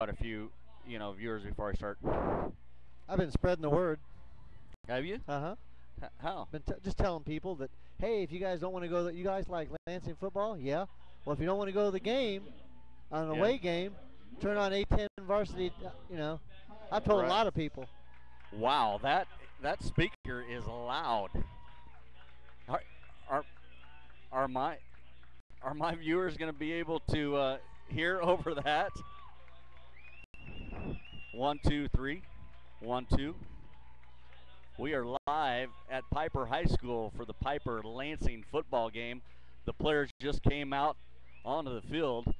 a few, viewers before I start. I've been spreading the word. Have you? Uh-huh. How? Been just telling people that, hey, if you guys don't want to go, you guys like Lansing football? Yeah. Well, if you don't want to go to the game, on an away game, turn on A10 varsity, I've told a lot of people. Wow, that speaker is loud. Are are, are my viewers going to be able to hear over that? 1, 2, 3, 1, 2. We are live at Piper High School for the Piper Lansing football game. The players just came out onto the field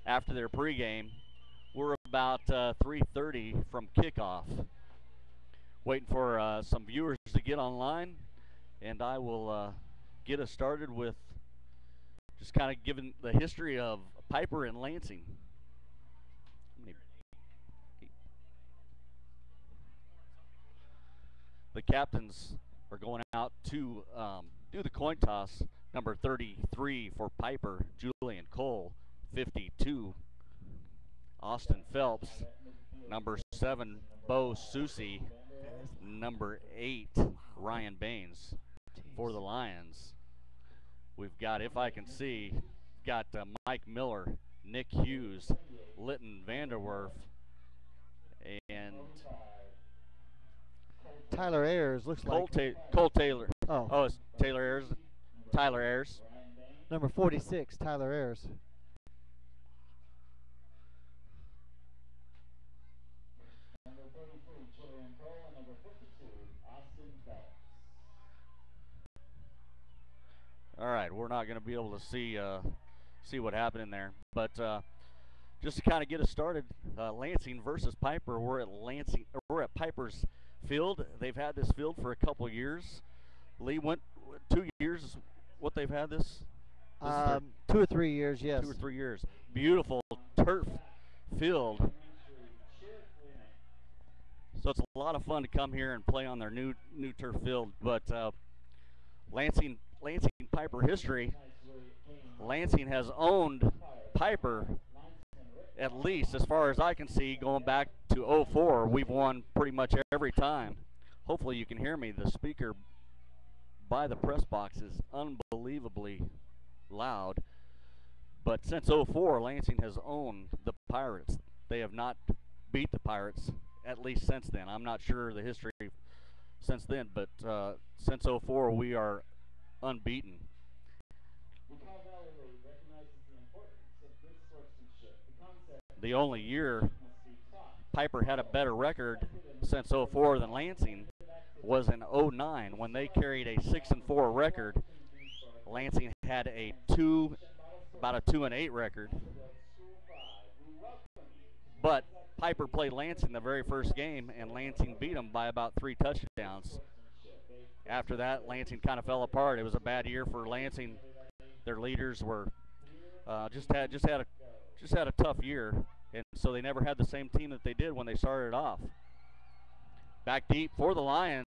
after their pregame. We're about 3:30 from kickoff. Waiting for some viewers to get online, and I will get us started with just kind of giving the history of Piper and Lansing. The captains are going out to do the coin toss. Number 33 for Piper, Julian Cole. 52, Austin Phelps. Number 7, Bo Susi. Number 8, Ryan Baines. For the Lions, we've got, if I can see, got Mike Miller, Nick Hughes, Litton Vanderwerf, and Tyler Ayers looks Cole like. Cole Taylor. Oh, it's Taylor Ayers. Tyler Ayers. Number 46, Tyler Ayers. All right, we're not going to be able to see what happened in there, but just to kind of get us started, Lansing versus Piper. We're at Piper's field. They've had this field for a couple years. Lee, went 2 years. What they've had this? 2 or 3 years, yes. 2 or 3 years. Beautiful turf field. So it's a lot of fun to come here and play on their new turf field. But Lansing Piper history. Lansing has owned Piper, at least as far as I can see, going back to 04. We've won pretty much every time. Hopefully you can hear me. The speaker by the press box is unbelievably loud. But since 04, Lansing has owned the Pirates. They have not beat the Pirates, at least since then. I'm not sure the history since then, but since 04, we are unbeaten. The only year Piper had a better record since 04 than Lansing was in 09 when they carried a 6-4 record. Lansing had about a 2-8 record. But Piper played Lansing the very first game, and Lansing beat them by about 3 touchdowns. After that, Lansing kind of fell apart. It was a bad year for Lansing. Their leaders were just had a tough year, and so they never had the same team that they did when they started off. Back deep for the Lions.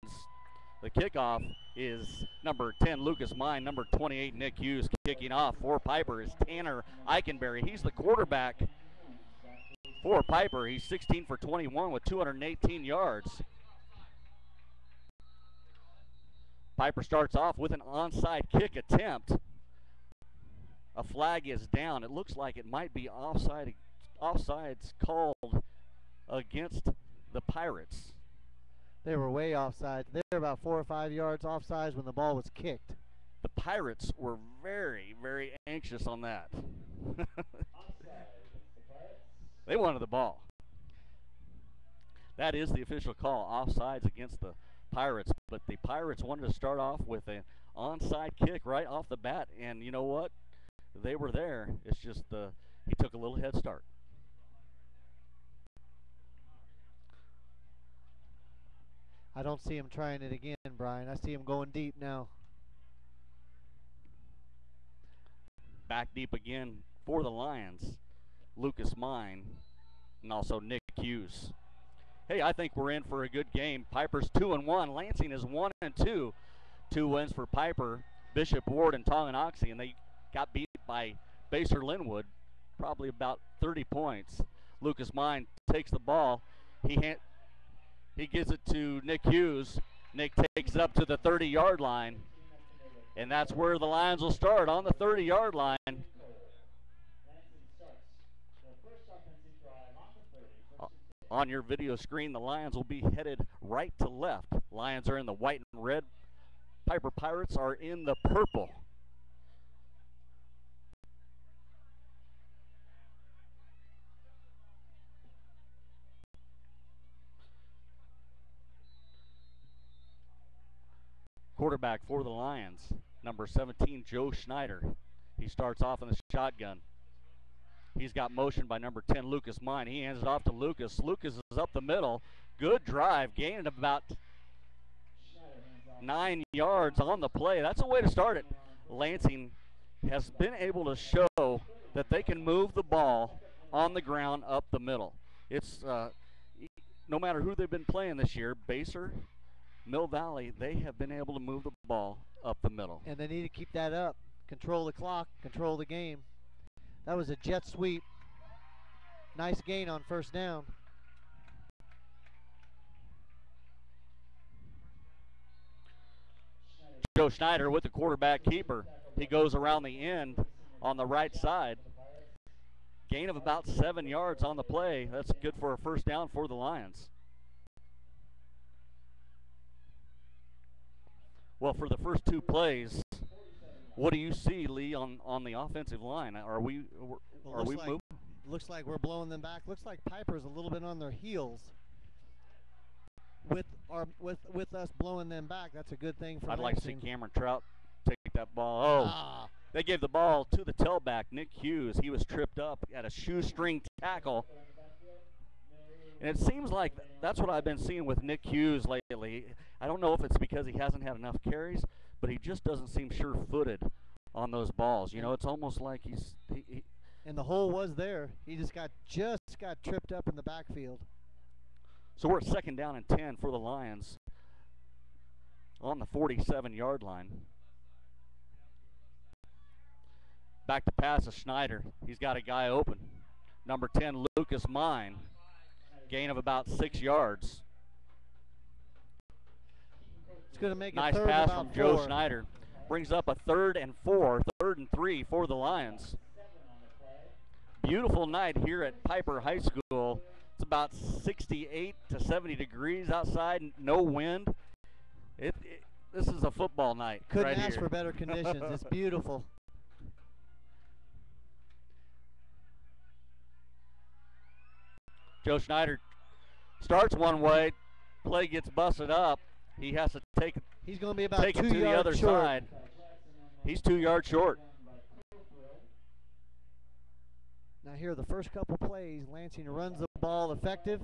The kickoff is number 10, Lucas Mine. Number 28, Nick Hughes. Kicking off for Piper is Tanner Eichenberry. He's the quarterback for Piper. He's 16 for 21 with 218 yards. Piper starts off with an onside kick attempt. A flag is down. It looks like it might be offsides called against the Pirates. They were way offsides. They were about 4 or 5 yards offsides when the ball was kicked. The Pirates were very, very anxious on that. They wanted the ball. That is the official call, offsides against the Pirates. But the Pirates wanted to start off with an onside kick right off the bat, and you know what? They were there. It's just he took a little head start. I don't see him trying it again, Brian. I see him going deep now. Back deep again for the Lions. Lucas Mine and also Nick Hughes. Hey, I think we're in for a good game. Piper's 2-1. Lansing is 1-2. 2 wins for Piper, Bishop Ward, and Tonganoxie, and they got beat by Baser Linwood, probably about 30 points. Lucas Mine takes the ball. He gives it to Nick Hughes. Nick takes it up to the 30-yard line. And that's where the Lions will start, on the 30-yard line. On your video screen, the Lions will be headed right to left. Lions are in the white and red. Piper Pirates are in the purple. Quarterback for the Lions, number 17, Joe Schneider. He starts off in the shotgun. He's got motion by number 10, Lucas Mine. He hands it off to Lucas. Lucas is up the middle. Good drive, gaining about 9 yards on the play. That's a way to start it. Lansing has been able to show that they can move the ball on the ground up the middle. It's no matter who they've been playing this year, Baser, Mill Valley, they have been able to move the ball up the middle. And they need to keep that up. Control the clock, control the game. That was a jet sweep. Nice gain on first down. Joe Schneider with the quarterback keeper. He goes around the end on the right side. Gain of about 7 yards on the play. That's good for a first down for the Lions. Well, for the first two plays, what do you see, Lee, on the offensive line? Are we moving? Looks like we're blowing them back. Looks like Piper's a little bit on their heels. With us blowing them back, that's a good thing for I'd Lansing. like to see Cameron Trout take that ball. Oh, they gave the ball to the tailback, Nick Hughes. He was tripped up at a shoestring tackle. And it seems like that's what I've been seeing with Nick Hughes lately. I don't know if it's because he hasn't had enough carries, but he just doesn't seem sure-footed on those balls. You know, it's almost like he's and the hole was there. He just got tripped up in the backfield. So we're at second down and 10 for the Lions on the 47-yard line. Back to pass to Schneider. He's got a guy open. Number 10, Lucas Mine. Gain of about 6 yards. It's going to make nice a third pass about from 4. Joe Schneider. Brings up a 3rd and 4, 3rd and 3 for the Lions. Beautiful night here at Piper High School. It's about 68 to 70 degrees outside, no wind. This is a football night. Couldn't right ask here. for better conditions. It's beautiful. Joe Schneider starts one way, play gets busted up. He has to take it. He's going to be about take 2 it to yards the other short. side. He's 2 yards short. Now here, the first couple plays, Lansing runs the ball effective.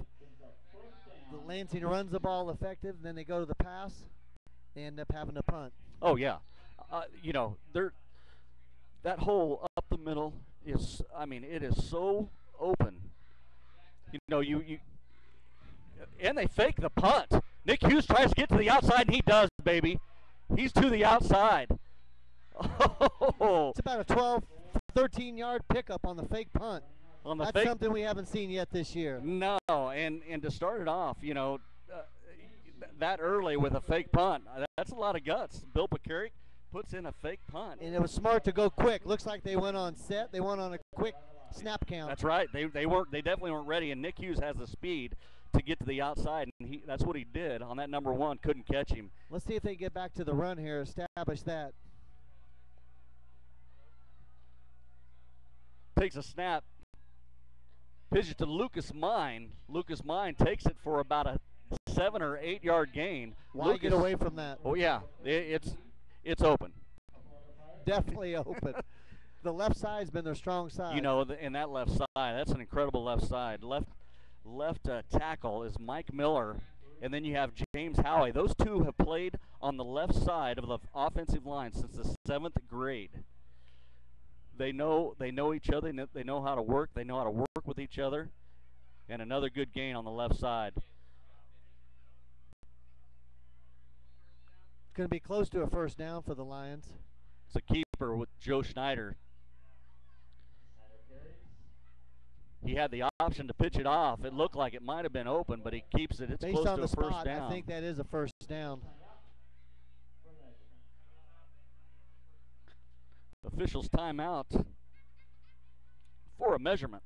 Lansing runs the ball effective, then they go to the pass. They end up having to punt. Oh yeah, you know, that hole up the middle is, I mean, it is so open. You know, and they fake the punt. Nick Hughes tries to get to the outside, and he does, baby. He's to the outside. Oh. It's about a 12, 13-yard pickup on the fake punt. That's something we haven't seen yet this year. No, and to start it off, you know, that early with a fake punt, that's a lot of guts. Bill Pekarik puts in a fake punt. And it was smart to go quick. Looks like they went on set. They went on a quick snap count. That's right. They definitely weren't ready, and Nick Hughes has the speed to get to the outside, and that's what he did on that number 1. Couldn't catch him. Let's see if they get back to the run here, establish that. Takes a snap. Pitch it to Lucas Mine. Lucas Mine takes it for about a 7 or 8 yard gain. Why get away from that? Oh yeah, it's open. Definitely open. The left side's been their strong side. You know, in that left side, that's an incredible left side. Left tackle is Mike Miller, and then you have James Howie. Those two have played on the left side of the offensive line since the 7th grade. They know each other. They know how to work. They know how to work with each other. And another good gain on the left side. It's going to be close to a first down for the Lions. It's a keeper with Joe Schneider. he had the option to pitch it off. It looked like it might have been open, but he keeps it. It's based close on to the a first spot, down. I think that is a first down. Officials timeout for a measurement.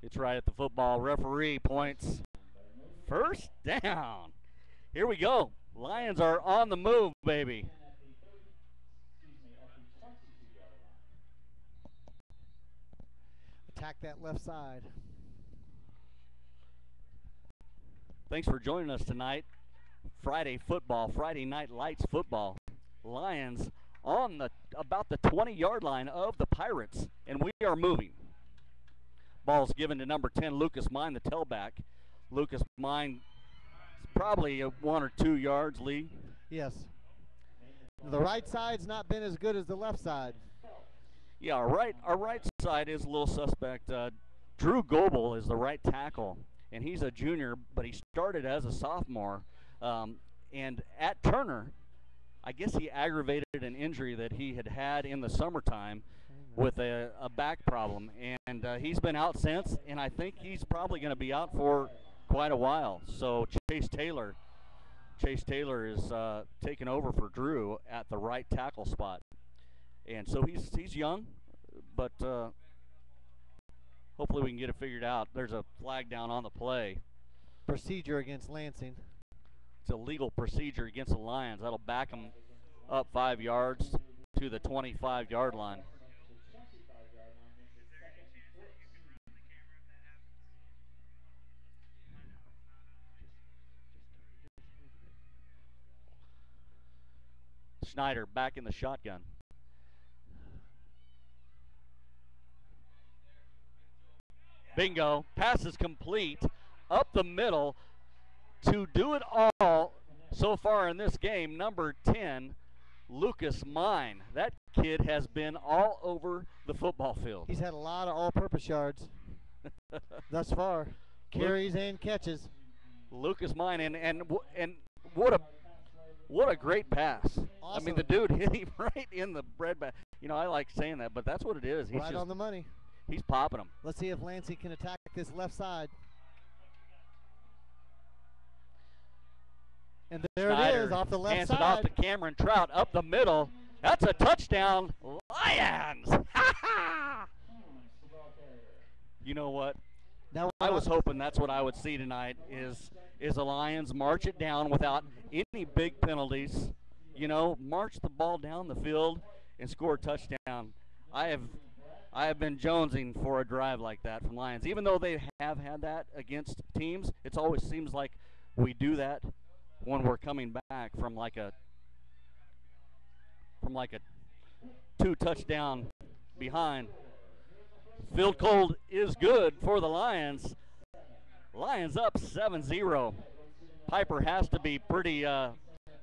It's right at the football. Referee points. First down. Here we go. Lions are on the move, baby. Attack that left side. Thanks for joining us tonight. Friday football, Friday Night Lights football. Lions on about the 20-yard line of the Pirates, and we are moving. Ball's given to number 10, Lucas Mine, the tailback. Lucas Mine is probably 1 or 2 yards lead. Yes. The right side's not been as good as the left side. Yeah, our right side is a little suspect. Drew Goebel is the right tackle, and he's a junior, but he started as a sophomore. And at Turner, I guess he aggravated an injury that he had in the summertime with a back problem, and he's been out since, and I think he's probably going to be out for quite a while. So Chase Taylor is taking over for Drew at the right tackle spot, and so he's young, but hopefully we can get it figured out. There's a flag down on the play. Procedure against Lansing. It's a legal procedure against the Lions. That'll back them up 5 yards to the 25-yard line. Schneider back in the shotgun. Bingo. Pass is complete up the middle to do it all so far in this game. Number 10, Lucas Mine. That kid has been all over the football field. He's had a lot of all-purpose yards thus far. Carries and catches. Lucas Mine, and what a great pass. Awesome. I mean, the dude hit him right in the breadbasket. You know, I like saying that, but that's what it is. He's right just on the money. He's popping them. Let's see if Lansing can attack this left side. And there Schneider it is off the left hands side. It off to Cameron Trout up the middle. That's a touchdown. Lions! You know what? Now I was hoping that's what I would see tonight is the Lions march it down without any big penalties. You know, march the ball down the field and score a touchdown. I have been jonesing for a drive like that from Lions. Even though they have had that against teams, it always seems like we do that when we're coming back from like a 2-touchdown behind. Field goal is good for the Lions. Lions up 7-0. Piper has to be pretty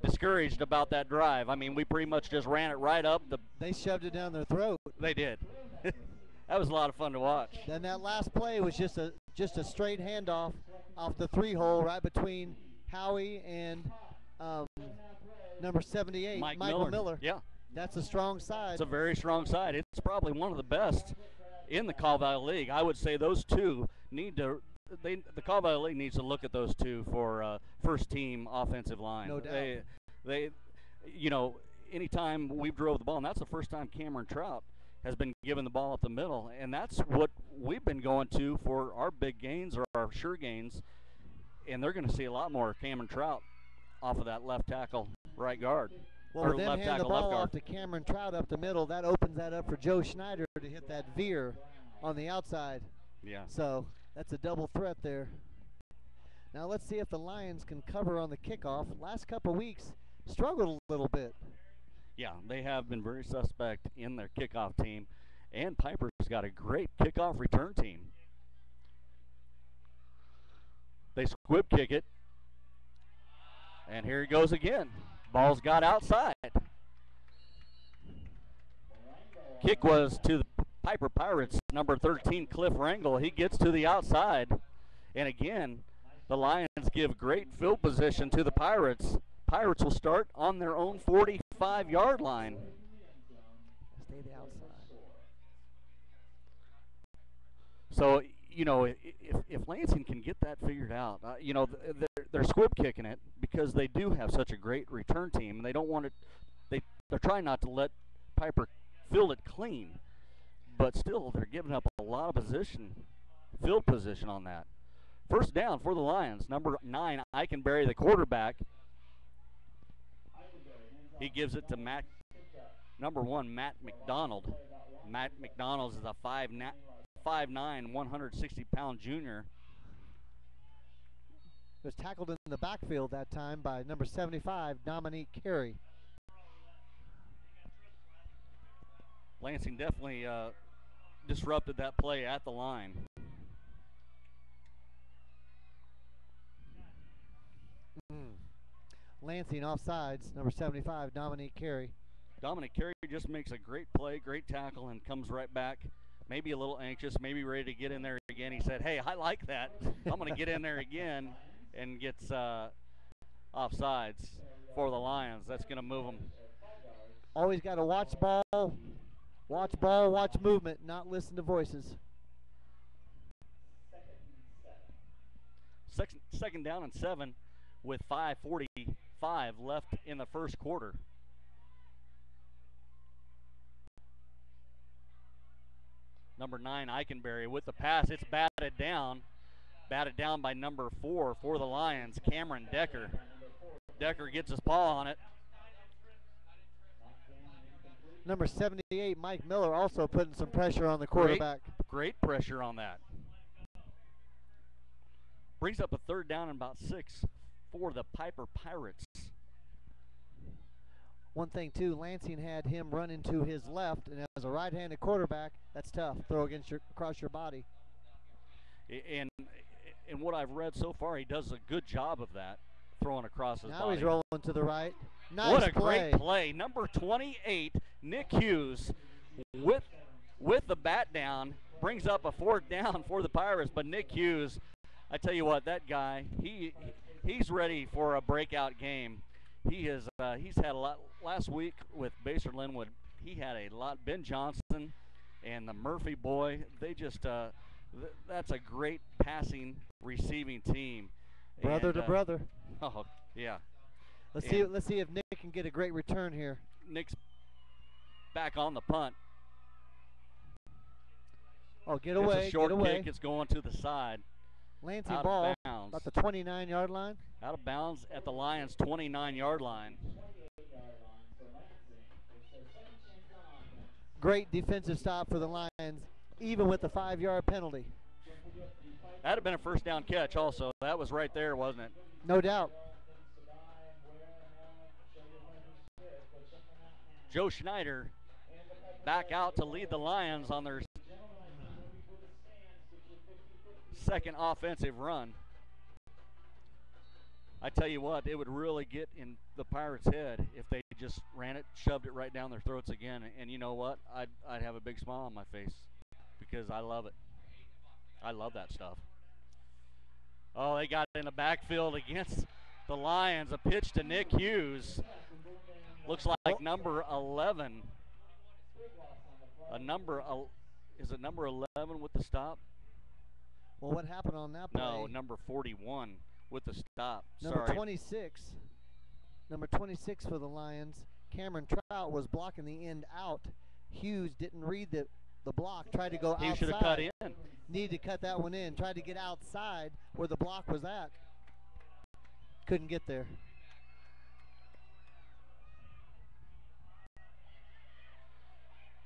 discouraged about that drive. I mean, we pretty much just ran it right up. They shoved it down their throat. They did. That was a lot of fun to watch. Then that last play was just a straight handoff off the 3-hole right between Howie and number 78, Michael Miller. Yeah. That's a strong side. It's a very strong side. It's probably one of the best in the Call Valley League. I would say those two need to the Call Valley League needs to look at those two for first team offensive line. No doubt. They you know, anytime we've drove the ball, and that's the first time Cameron Trout has been given the ball up the middle, and that's what we've been going to for our big gains or our sure gains, and they're going to see a lot more Cameron Trout off of that left tackle, right guard. Well, with them hand the ball off to Cameron Trout up the middle, that opens that up for Joe Schneider to hit that veer on the outside. Yeah. So that's a double threat there. Now let's see if the Lions can cover on the kickoff. Last couple weeks, struggled a little bit. Yeah, they have been very suspect in their kickoff team, and Piper's got a great kickoff return team. They squib kick it, and here he goes again. Ball's got outside. Kick was to the Piper Pirates, number 13, Cliff Rangel. He gets to the outside, And again, the Lions give great field position to the Pirates. Pirates will start on their own 45-yard line. Stay the outside. So, you know, if Lansing can get that figured out, you know, they're squib kicking it because they do have such a great return team, and they don't want it. They're trying not to let Piper field it clean, but still they're giving up a lot of field position on that. First down for the Lions. Number 9, Eikenberry, the quarterback. He gives it to number 1, Matt McDonald. Matt McDonald is a 5'9", 160-pound junior. Was tackled in the backfield that time by number 75, Dominique Carey. Lansing definitely disrupted that play at the line. Lansing offsides, number 75, Dominique Carey. Dominic Carey just makes a great play, great tackle, and comes right back. Maybe a little anxious, maybe ready to get in there again. He said, hey, I like that. I'm going to get in there again, and gets offsides for the Lions. That's going to move them. Always got to watch ball, watch movement, not listen to voices. Second down and 7 with 5:45 left in the first quarter. Number 9, Eikenberry with the pass. It's batted down by number 4 for the Lions, Cameron Decker. Decker gets his paw on it. Number 78, Mike Miller, also putting some pressure on the quarterback. Great pressure on that. Brings up a third down and about 6 for the Piper Pirates. One thing, too, Lansing had him run into his left, and as a right-handed quarterback, that's tough. Throw across your body. And what I've read so far, he does a good job of that, throwing across his body. Now he's rolling to the right. Nice what a play. Great play. Number 28, Nick Hughes, with the bat down, brings up a fourth down for the Pirates. But Nick Hughes, I tell you what, that guy, he's ready for a breakout game. He's had a lot last week with Baser Linwood. He had a lot. Ben Johnson and the Murphy boy, they just that's a great passing receiving team. Brother to brother. Oh yeah. Let's see if Nick can get a great return here. Nick's back on the punt. Oh, get away! It's a short get away. kick. It's going to the side. Lansing ball bounds. about the 29-yard line. Out of bounds at the Lions' 29-yard line. Great defensive stop for the Lions, even with the 5-yard penalty. That'd have been a first down catch also. That was right there, wasn't it? No doubt. Joe Schneider back out to lead the Lions on their second offensive run. I tell you what, it would really get in the Pirates' head if they just ran it, shoved it right down their throats again. And you know what? I'd have a big smile on my face because I love it. I love that stuff. Oh, they got in the backfield against the Lions. A pitch to Nick Hughes. Looks like number 11. Is it number 11 with the stop? Well, what happened on that play? No, number 41 with the stop. Number Sorry. 26. Number 26 for the Lions. Cameron Trout was blocking the end out. Hughes didn't read the block, tried to go outside. He should have cut in. Needed to cut that one in. Tried to get outside where the block was at. Couldn't get there.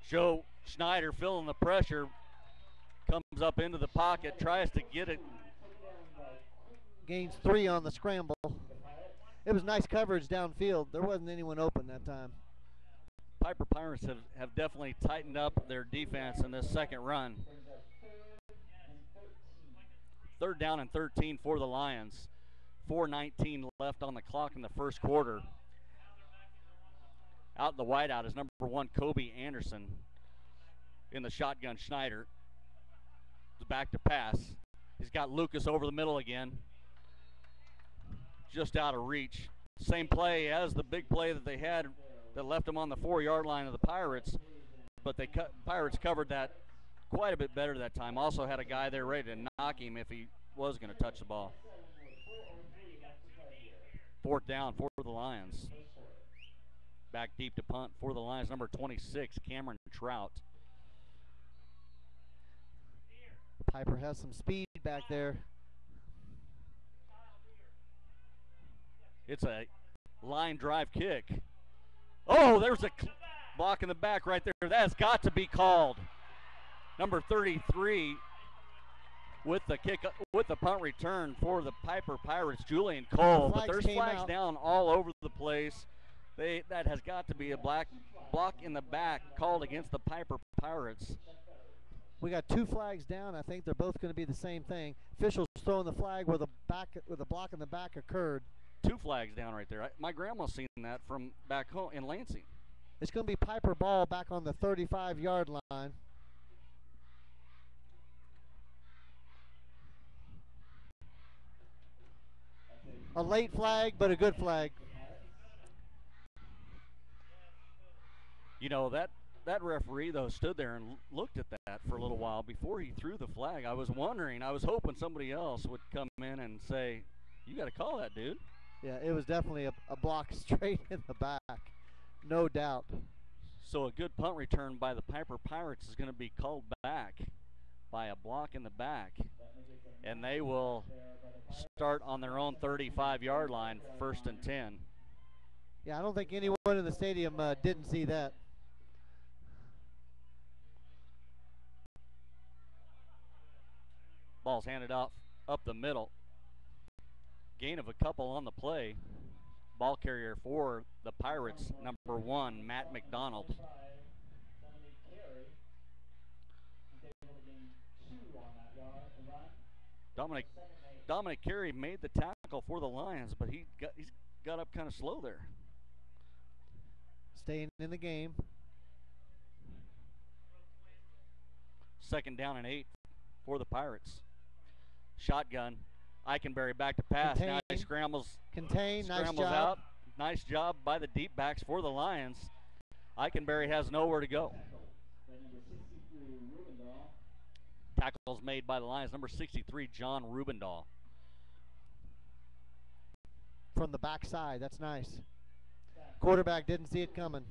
Joe Schneider feeling the pressure. Comes up into the pocket, tries to get it. Gains 3 on the scramble. It was nice coverage downfield. There wasn't anyone open that time. Piper Pirates have definitely tightened up their defense in this second run. Third down and 13 for the Lions. 4:19 left on the clock in the first quarter. Out in the wideout is number 1, Kobe Anderson. In the shotgun, Schneider. Back to pass. He's got Lucas over the middle again. Just out of reach. Same play as the big play that they had that left him on the 4-yard line of the Pirates. But Pirates covered that quite a bit better that time. Also had a guy there ready to knock him if he was going to touch the ball. 4th down for the Lions. Back deep to punt for the Lions, number 26, Cameron Trout. Piper has some speed back there. It's a line drive kick. Oh, there's a block in the back right there. That's got to be called. Number 33 with the kick, with the punt return for the Piper Pirates, Julian Cole. But there's flags down all over the place. That has got to be a block in the back called against the Piper Pirates. We got 2 flags down. I think they're both going to be the same thing. Officials throwing the flag where the block in the back occurred. 2 flags down right there. My grandma's seen that from back home in Lansing. It's going to be Piper ball back on the 35-yard line. A late flag, but a good flag. You know, that referee, though, stood there and looked at that for a little while before he threw the flag. I was hoping somebody else would come in and say, you got to call that, dude. Yeah, it was definitely a block straight in the back, no doubt. So a good punt return by the Piper Pirates is going to be called back by a block in the back. And they will start on their own 35-yard line, 1st and 10. Yeah, I don't think anyone in the stadium didn't see that. Ball's handed off up the middle. Gain of a couple on the play. Ball carrier for the Pirates, number 1, Matt McDonald. Dominic Carey made the tackle for the Lions, but he's got up kind of slow there. Staying in the game. 2nd down and 8 for the Pirates. Shotgun. Eikenberry back to pass. Contain. Now he scrambles. Contain. Nice job. Out. Nice job by the deep backs for the Lions. Eikenberry has nowhere to go. Tackles made by the Lions. Number 63, John Rubendahl. From the backside. That's nice. Quarterback didn't see it coming.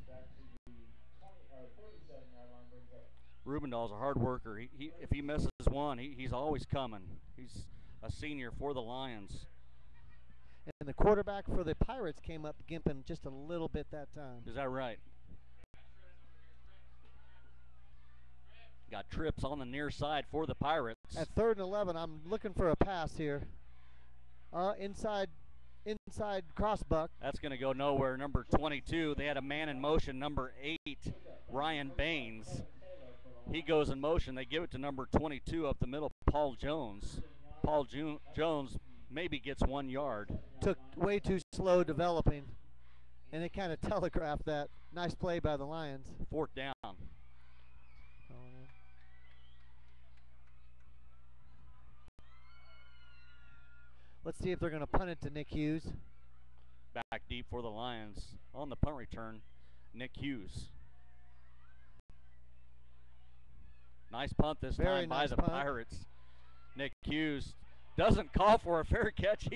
Rubendahl's a hard worker. If he misses one, he's always coming. He's a senior for the Lions. And the quarterback for the Pirates came up gimping just a little bit that time. Is that right? Got trips on the near side for the Pirates. At 3rd and 11, I'm looking for a pass here. Inside crossbuck. That's going to go nowhere. Number 22, they had a man in motion. Number 8, Ryan Baines. He goes in motion. They give it to number 22 up the middle, Paul Jones. Jones maybe gets 1 yard. Took way too slow developing, and it kind of telegraphed that. Nice play by the Lions. 4th down. Let's see if they're going to punt it to Nick Hughes. Back deep for the Lions. On the punt return, Nick Hughes. Nice punt this time by the Pirates. Nick Hughes doesn't call for a fair catch.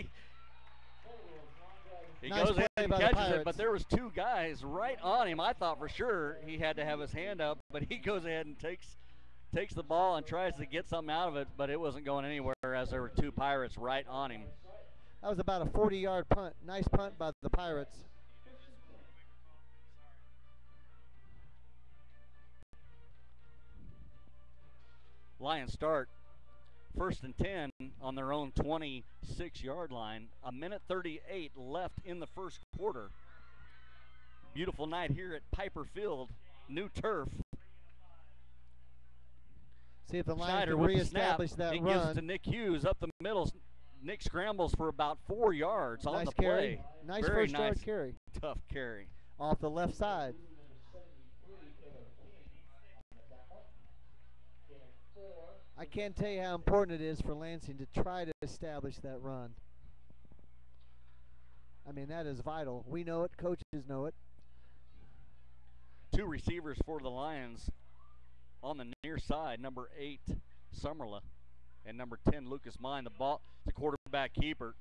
He goes in and catches it, but there was 2 guys right on him. I thought for sure he had to have his hand up, but he goes ahead and takes the ball and tries to get something out of it, but it wasn't going anywhere as there were 2 Pirates right on him. That was about a 40-yard punt. Nice punt by the Pirates. Lions start 1st and 10 on their own 26-yard line. 1:38 left in the first quarter. Beautiful night here at Piper Field, new turf. See if the Lions Schneider can reestablish that he run. Gives it to Nick Hughes up the middle. Nick scrambles for about 4 yards on the play. Nice Very first yard carry. Tough carry. Off the left side. I can't tell you how important it is for Lansing to try to establish that run. I mean, that is vital. We know it. Coaches know it. Two receivers for the Lions on the near side, number 8, Summerla, and number 10, Lucas Mine. The ball, the quarterback keeper.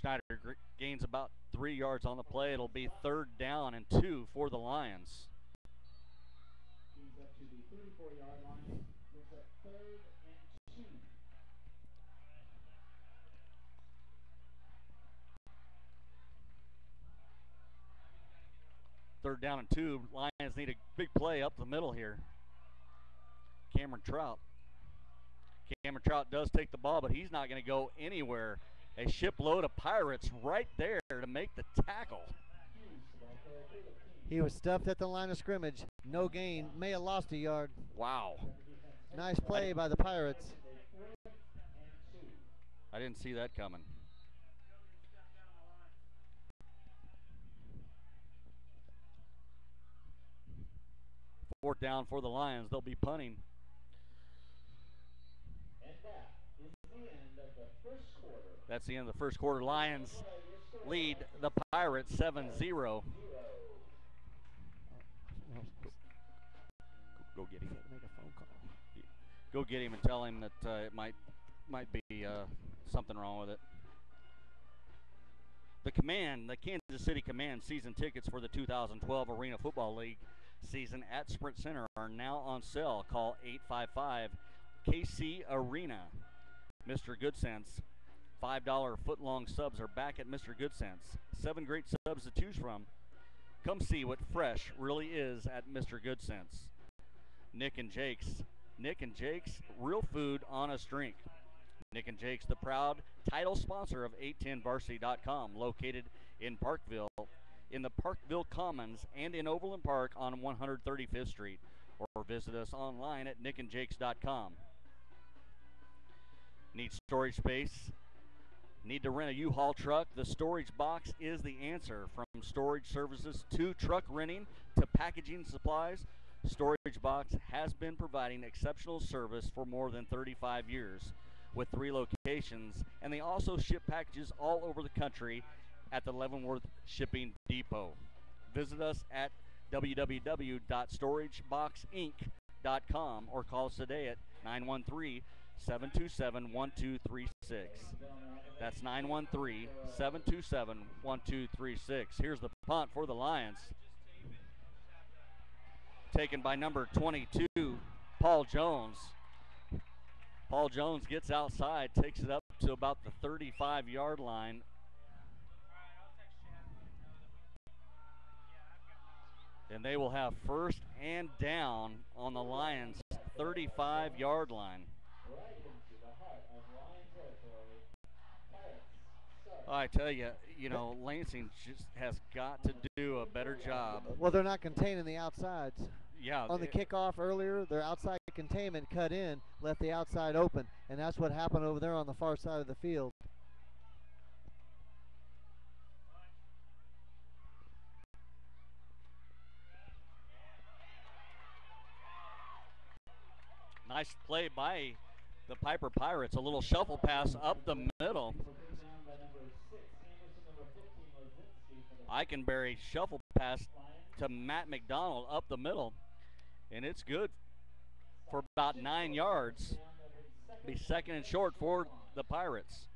Schneider gains about 3 yards on the play. It'll be 3rd down and 2 for the Lions. Gains up to the 34-yard line. Brings up 3rd and 2. Third down and 2. Lions need a big play up the middle here. Cameron Trout. Cameron Trout does take the ball, but he's not going to go anywhere. A shipload of Pirates right there to make the tackle. He was stuffed at the line of scrimmage. No gain. May have lost a yard. Wow. Nice play by the Pirates. I didn't see that coming. Fourth down for the Lions. They'll be punting. And that is the end of the first quarter. That's the end of the first quarter. Lions lead the Pirates 7-0. Go get him. Make a phone call. Go get him and tell him that it might be something wrong with it. The Kansas City Command season tickets for the 2012 Arena Football League season at Sprint Center are now on sale. Call 855 KC Arena. Mr. Goodsense. $5 foot-long subs are back at Mr. Goodsense. 7 great subs to choose from. Come see what fresh really is at Mr. Goodsense. Nick and Jake's, real food, honest drink. Nick and Jake's, the proud title sponsor of 810varsity.com, located in Parkville, in the Parkville Commons, and in Overland Park on 135th Street. Or visit us online at nickandjakes.com. Need storage space? Need to rent a U-Haul truck? The Storage Box is the answer. From storage services to truck renting to packaging supplies, Storage Box has been providing exceptional service for more than 35 years with 3 locations, and they also ship packages all over the country at the Leavenworth Shipping Depot. Visit us at www.storageboxinc.com or call us today at 913-727-1236. That's 913-727-1236. Here's the punt for the Lions. Taken by number 22, Paul Jones. Paul Jones gets outside, takes it up to about the 35-yard line. And they will have 1st and down on the Lions' 35-yard line. I tell you, Lansing just has got to do a better job. Well, they're not containing the outsides. Yeah. On the kickoff earlier, their outside containment cut in, left the outside open, and that's what happened over there on the far side of the field. Nice play by the Piper Pirates. A little shuffle pass up the middle. Eikenberry shuffle pass to Matt McDonald up the middle. And it's good for about 9 yards. Be 2nd and short for the Pirates.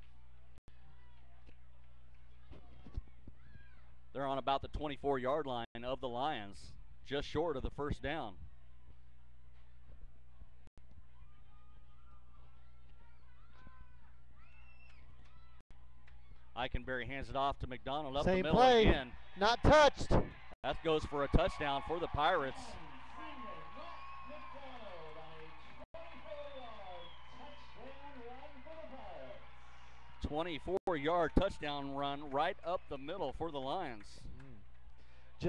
They're on about the 24-yard line of the Lions, just short of the 1st down. Eikenberry hands it off to McDonald up the middle play. Again. Not touched. That goes for a touchdown for the Pirates. 24-yard touchdown run right up the middle for the Lions.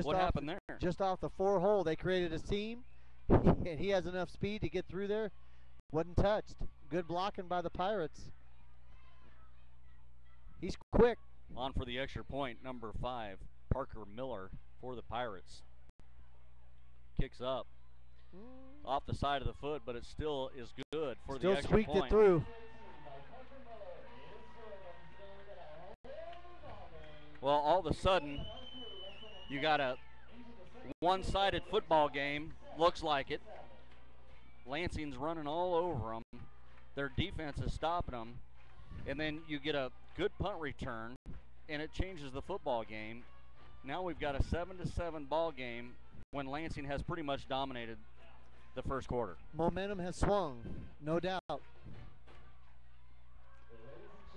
What happened there? Just off the 4 hole, they created a seam, and he has enough speed to get through there. Wasn't touched. Good blocking by the Pirates. He's quick. On for the extra point, number 5, Parker Miller for the Pirates. Kicks up. Off the side of the foot, but it still is good for the extra point. Still squeaked it through. Well, all of a sudden, you got a one-sided football game. Looks like it. Lansing's running all over them. Their defense is stopping them. And then you get a good punt return, and it changes the football game. Now we've got a 7-7 ball game when Lansing has pretty much dominated the first quarter. Momentum has swung, no doubt.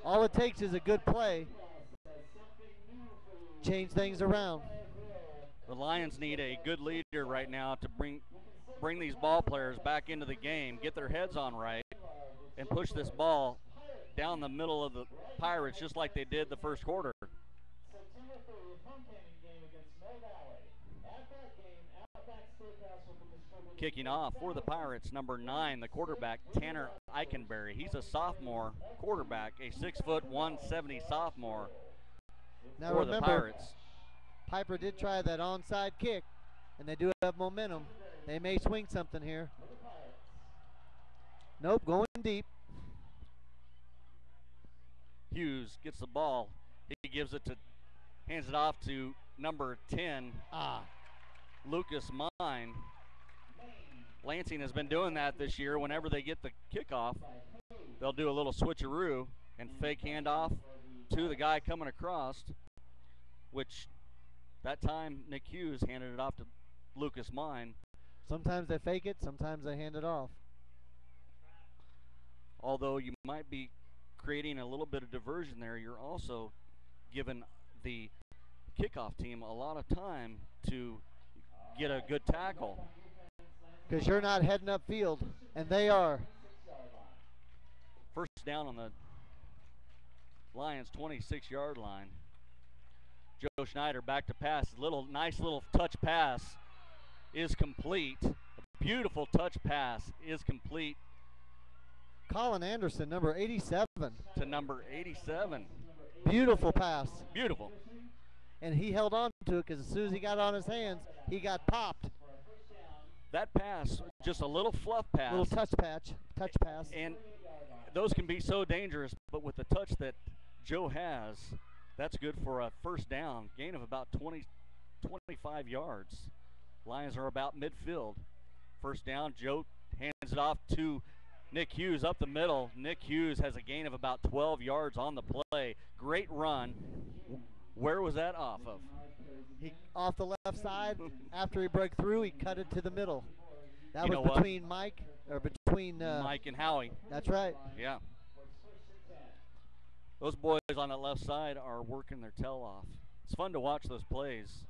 All it takes is a good play. Change things around. The Lions need a good leader right now to bring these ball players back into the game, get their heads on right, and push this ball down the middle of the Pirates just like they did the first quarter. Kicking off for the Pirates, number 9, the quarterback, Tanner Eikenberry. He's a sophomore quarterback, a 6'1", 170 sophomore now for remember, the Pirates. Piper did try that onside kick, and they do have momentum. They may swing something here. Nope, going deep. Hughes gets the ball. He gives it to, hands it off to number 10, Lucas Mine. Lansing has been doing that this year. Whenever they get the kickoff, they'll do a little switcheroo and fake handoff to the guy coming across, which that time Nick Hughes handed it off to Lucas Mine. Sometimes they fake it, sometimes they hand it off. Although you might be creating a little bit of diversion there, you're also giving the kickoff team a lot of time to get a good tackle. Because you're not heading upfield, and they are. First down on the Lions' 26-yard line. Joe Schneider back to pass. Nice little touch pass is complete. A beautiful touch pass is complete. Colin Anderson, number 87. To number 87. Beautiful pass. Beautiful. And he held on to it because as soon as he got on his hands, he got popped. That pass, just a little fluff pass. Little touch pass. And those can be so dangerous, but with the touch that Joe has, that's good for a first down. Gain of about 25 yards. Lions are about midfield. First down, Joe hands it off to Nick Hughes up the middle. Nick Hughes has a gain of about 12 yards on the play. Great run. Where was that off of? Off the left side. After he broke through, he cut it to the middle. That was between Mike and Howie. That's right. Yeah. Those boys on the left side are working their tail off. It's fun to watch those plays.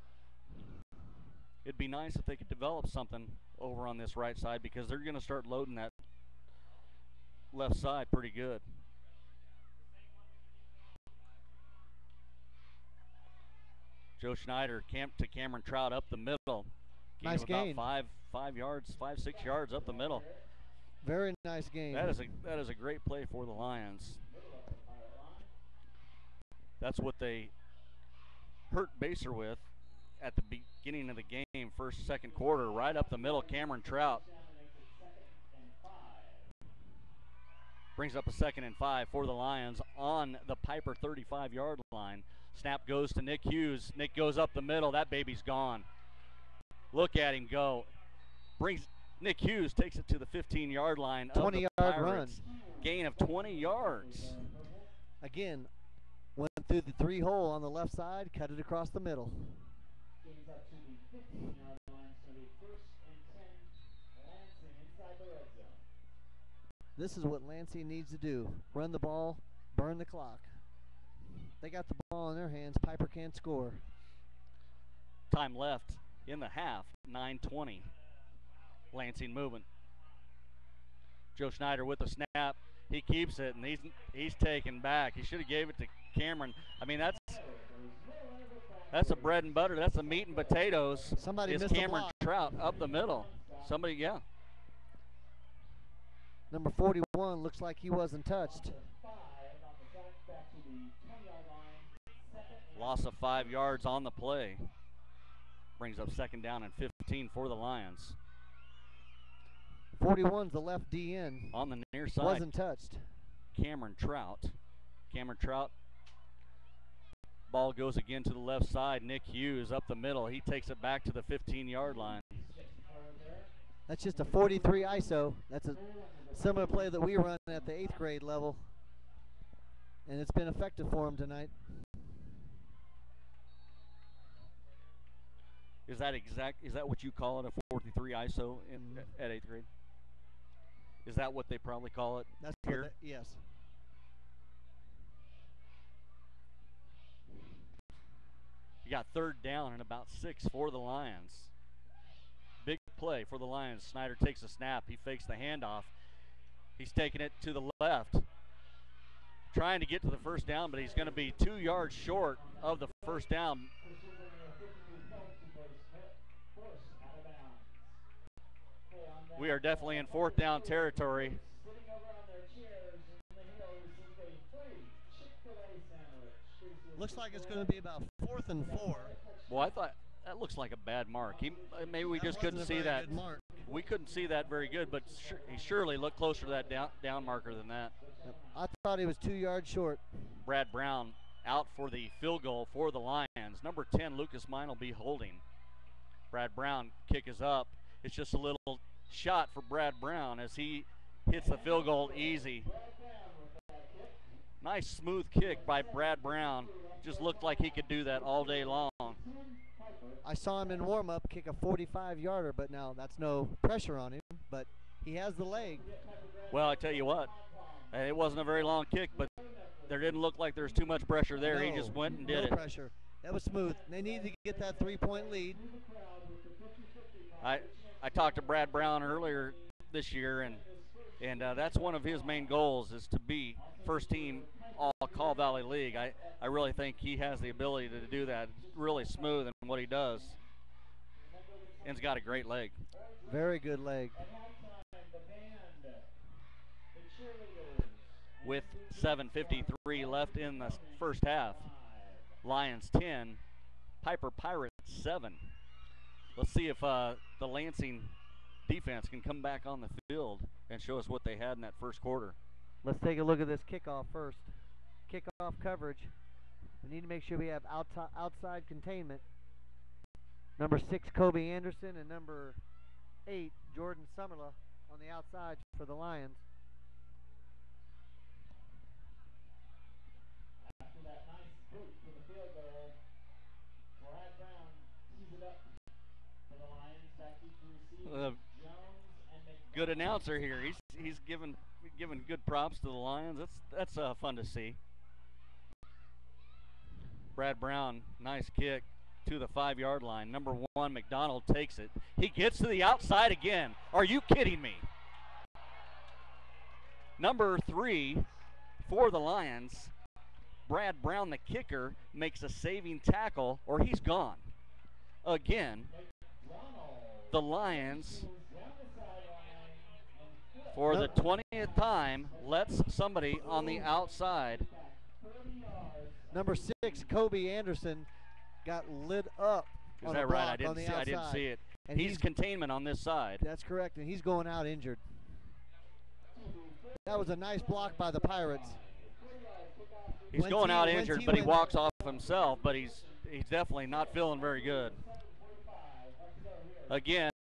It'd be nice if they could develop something over on this right side because they're going to start loading that left side pretty good. Joe Schneider to Cameron Trout up the middle. Nice gain. About 5-6 yards up the middle. Very nice game. That is a great play for the Lions. That's what they hurt Baser with at the beginning of the game, second quarter, right up the middle. Cameron Trout brings up a 2nd and 5 for the Lions on the Piper 35-yard line. Snap goes to Nick Hughes. Nick goes up the middle. That baby's gone. Look at him go. Nick Hughes takes it to the 15-yard line. 20-yard run. Gain of 20 yards. Again, went through the 3-hole on the left side, cut it across the middle. This is what Lansing needs to do. Run the ball, burn the clock. They got the ball in their hands. Piper can't score. Time left in the half, 9:20. Lansing moving. Joe Schneider with the snap. He keeps it, and he's taken back. He should have gave it to Cameron. I mean, that's a bread and butter. That's the meat and potatoes. Somebody missed Cameron Trout up the middle. Somebody, yeah. Number 41 looks like he wasn't touched. Loss of 5 yards on the play. Brings up 2nd down and 15 for the Lions. 41's the left DN. On the near side. Wasn't touched. Cameron Trout. Cameron Trout. Ball goes again to the left side. Nick Hughes up the middle. He takes it back to the 15-yard line. That's just a 43 ISO. That's a similar play that we run at the 8th grade level. And it's been effective for him tonight. Is that what you call it, a 43 ISO at 8th grade? Is that what they probably call it? That's here? Yes. You got 3rd down and about 6 for the Lions. Big play for the Lions. Snyder takes a snap. He fakes the handoff. He's taking it to the left. Trying to get to the 1st down, but he's going to be 2 yards short of the 1st down. We are definitely in 4th down territory. Looks like it's going to be about 4th and 4. Well, I thought that looks like a bad mark. Maybe we just couldn't see that. We couldn't see that very good, but he surely looked closer to that down marker than that. I thought he was 2 yards short. Brad Brown out for the field goal for the Lions. Number 10, Lucas Mine will be holding. Brad Brown, kick is up. It's just a little shot for Brad Brown as he hits the field goal easy. Nice smooth kick by Brad Brown. Just looked like he could do that all day long. I saw him in warm-up kick a 45-yarder, but now that's no pressure on him, but he has the leg. Well, I tell you what, it wasn't a very long kick, but there didn't look like there was too much pressure there. No, he just went and did no it. Pressure. That was smooth. They needed to get that 3-point lead. I talked to Brad Brown earlier this year, and that's one of his main goals is to be first team All-Call Valley League. I really think he has the ability to do that. It's really smooth in what he does. And he's got a great leg. Very good leg. With 7:53 left in the first half. Lions 10, Piper Pirates 7. Let's see if the Lansing defense can come back on the field and show us what they had in that first quarter. Let's take a look at this kickoff first. Kickoff coverage. We need to make sure we have outside containment. Number 6, Kobe Anderson, and number 8, Jordan Summerla on the outside for the Lions. After that nice boot for the field goal, Brad Brown tees it up for the Lions. Back to receive Jones and McDonald. Good announcer here. He's giving good props to the Lions. That's fun to see. Brad Brown, nice kick to the 5-yard line. Number 1, McDonald takes it. He gets to the outside again. Are you kidding me? Number 3 for the Lions, Brad Brown, the kicker, makes a saving tackle, or he's gone. Again, the Lions, for the 20th time, lets somebody on the outside. Number 6, Kobe Anderson, got lit up. Is that right? I didn't see it. And he's containment on this side. That's correct, and he's going out injured. That was a nice block by the Pirates. He's going out injured, but he walks off himself, but he's definitely not feeling very good. Again,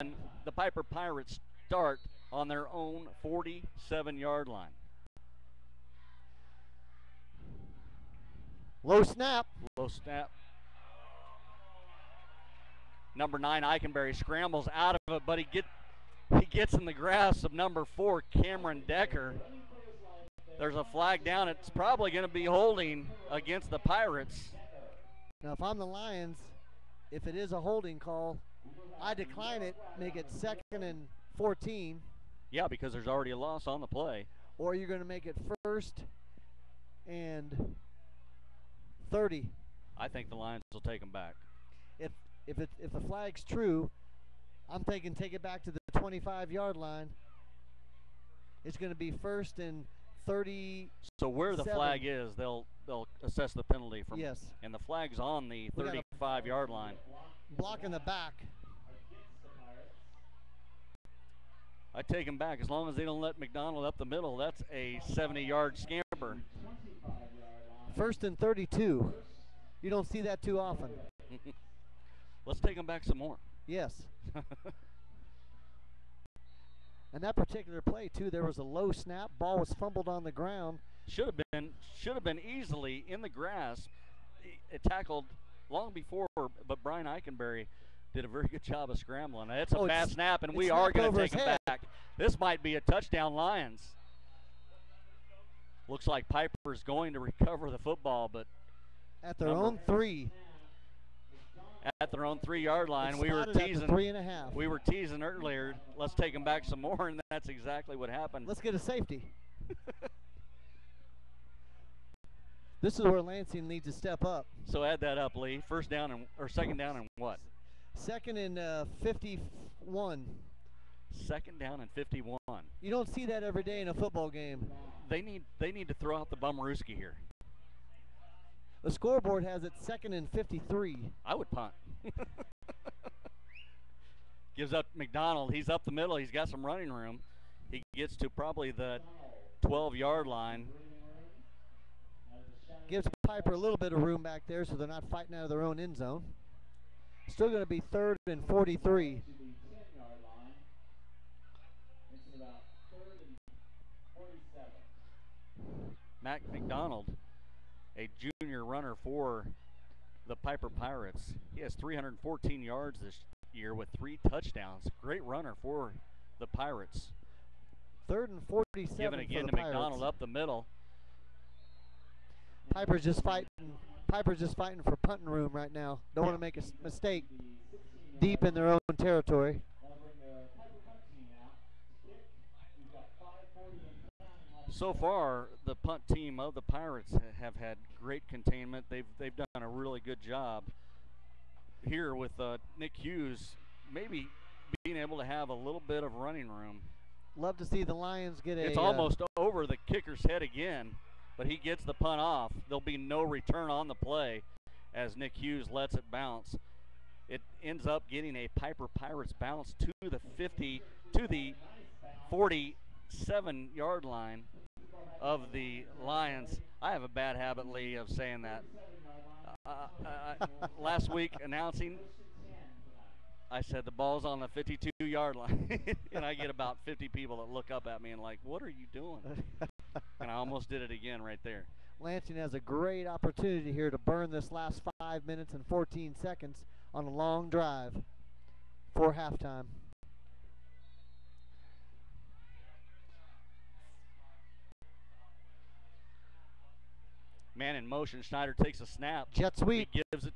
the Piper Pirates start on their own 47-yard line. Low snap. Low snap. Number 9, Eikenberry, scrambles out of it, but he gets in the grasp of number 4, Cameron Decker. There's a flag down. It's probably going to be holding against the Pirates. Now, if I'm the Lions, if it is a holding call, I decline it, make it 2nd and 14. Yeah, because there's already a loss on the play. Or you're going to make it 1st and 30. I think the Lions will take them back. If the flag's true, I'm thinking take it back to the 25-yard line. It's going to be 1st and 30. So where the flag is, they'll assess the penalty from. Yes. And the flag's on the 35-yard line. Block in the back. I take him back. As long as they don't let McDonald up the middle, that's a 70-yard scamper. 1st and 32. You don't see that too often. Let's take him back some more. Yes. And that particular play too, there was a low snap. Ball was fumbled on the ground. Should have been easily in the grass. It tackled long before, but Brian Eikenberry did a very good job of scrambling. It's a bad snap, and we are going to take him back. This might be a touchdown, Lions. Looks like Piper's going to recover the football, but at their own 3. At their own 3-yard line, we were teasing. 3.5. We were teasing earlier. Let's take them back some more, and that's exactly what happened. Let's get a safety. This is where Lansing needs to step up. So add that up, Lee. First down or second down and what? 2nd and 51. 2nd down and 51. You don't see that every day in a football game. They need to throw out the Bummerooski here. The scoreboard has it 2nd and 53. I would punt. Gives up McDonald. He's up the middle. He's got some running room. He gets to probably the 12-yard line. Gives Piper a little bit of room back there so they're not fighting out of their own end zone. Still going to be 3rd and 43. Mac McDonald, a junior runner for the Piper Pirates. He has 314 yards this year with 3 touchdowns. Great runner for the Pirates. 3rd and 47. Given again to McDonald up the middle. Piper's just fighting for punting room right now. Don't want to make a mistake deep in their own territory. So far, the punt team of the Pirates have had great containment. They've done a really good job here with Nick Hughes maybe being able to have a little bit of running room. Love to see the Lions get a... It's almost over the kicker's head again, but he gets the punt off. There'll be no return on the play as Nick Hughes lets it bounce. It ends up getting a Piper Pirates bounce to the 50, to the 47-yard line of the Lions. I have a bad habit, Lee, of saying that. Last week announcing, I said the ball's on the 52-yard line, and I get about 50 people that look up at me and like, what are you doing? And I almost did it again right there. Lansing has a great opportunity here to burn this last 5 minutes and 14 seconds on a long drive for halftime. Man in motion. Schneider takes a snap. Jet sweep. He gives it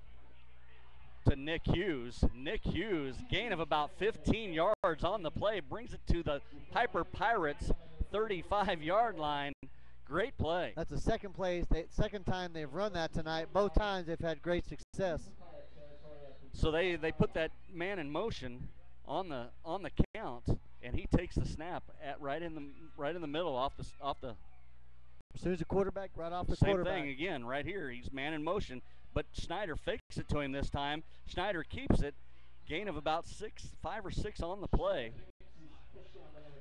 to Nick Hughes. Nick Hughes, gain of about 15 yards on the play, brings it to the Piper Pirates 35-yard line. Great play. That's the second time they've run that tonight. Both times they've had great success. So they put that man in motion on the count, and he takes the snap at right in the middle off the. As soon as the quarterback, right off the same quarterback. Same thing again, right here. He's man in motion, but Schneider fakes it to him this time. Schneider keeps it. Gain of about 5 or 6 on the play.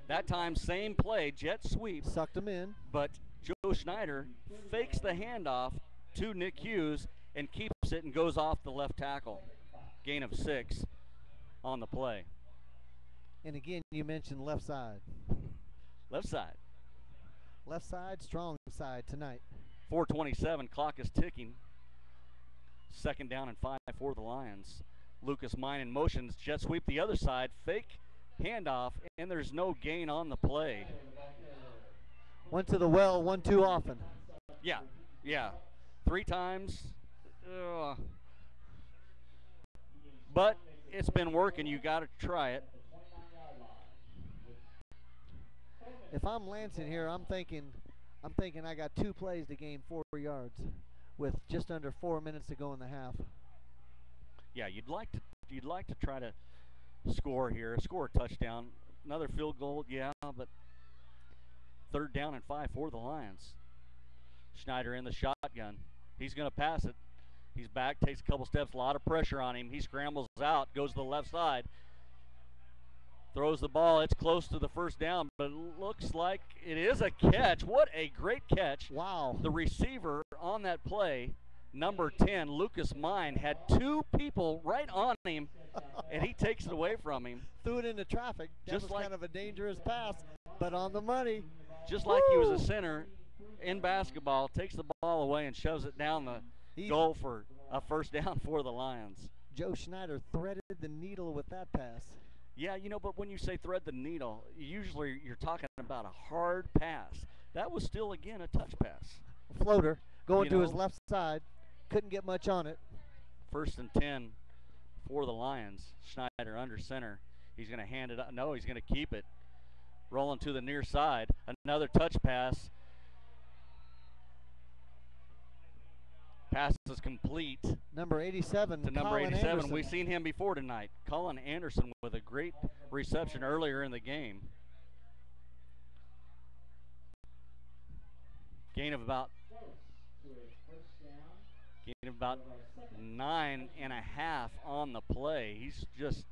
That time, same play, jet sweep. Sucked him in. But Joe Schneider fakes the handoff to Nick Hughes and keeps it and goes off the left tackle. Gain of 6 on the play. And again, you mentioned left side. Left side. Left side, strong side tonight. 4:27, clock is ticking. 2nd down and 5 for the Lions. Lucas Mine in motions, jet sweep the other side, fake handoff, and there's no gain on the play. Went to the well one too often. Yeah. 3 times. But it's been working. You got to try it. If I'm Lansing here, I'm thinking I got 2 plays to gain 4 yards with just under 4 minutes to go in the half. Yeah, you'd like to try to score here, score a touchdown, another field goal, yeah, but 3rd down and 5 for the Lions. Schneider in the shotgun. He's going to pass it. He's back, takes a couple steps, a lot of pressure on him. He scrambles out, goes to the left side, throws the ball. It's close to the 1st down, but it looks like it is a catch. What a great catch. Wow. The receiver on that play, number 10, Lucas Mine, had 2 people right on him, and he takes it away from him. Threw it into traffic. That Just was like, kind of a dangerous pass, but on the money. Just like he was a center in basketball, takes the ball away and shoves it down the goal for a 1st down for the Lions. Joe Schneider threaded the needle with that pass. Yeah, you know, but when you say thread the needle, usually you're talking about a hard pass. That was still, again, a touch pass. Floater going to his left side. Couldn't get much on it. 1st and 10 for the Lions. Schneider under center. He's going to hand it up. No, he's going to keep it. Rolling to the near side. Another touch pass. Pass is complete. Number 87. To number Colin 87. Anderson. We've seen him before tonight. Colin Anderson with a great reception earlier in the game. Gain of about 9.5 on the play. He's just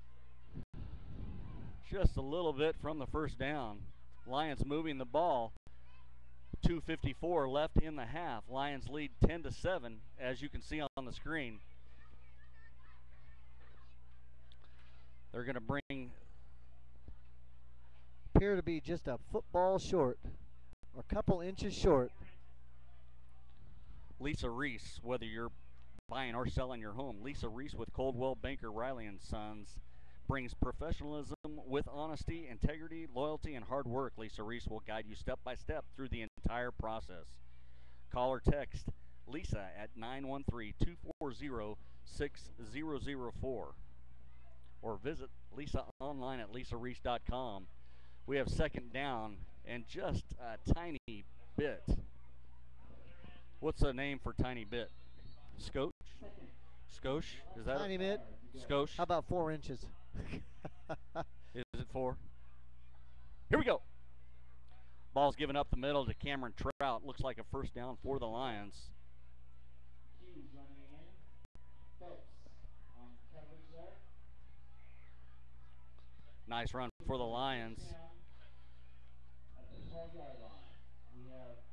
a little bit from the 1st down. Lions moving the ball. 2:54 left in the half. Lions lead 10-7, as you can see on the screen. They're going to bring. Appear to be just a football short, or a couple inches short. Lisa Reese, whether you're buying or selling your home, Lisa Reese with Coldwell Banker Riley & Sons brings professionalism with honesty, integrity, loyalty, and hard work. Lisa Reese will guide you step by step through the entire process. Call or text Lisa at 913-240-6004 or visit Lisa online at lisareese.com. We have 2nd down and just a tiny bit. What's the name for tiny bit? Scotch? Skosh? Is that tiny bit? Skosh? How about 4 inches? Is it 4? Here we go. Ball's given up the middle to Cameron Trout. Looks like a 1st down for the Lions. Nice run for the Lions.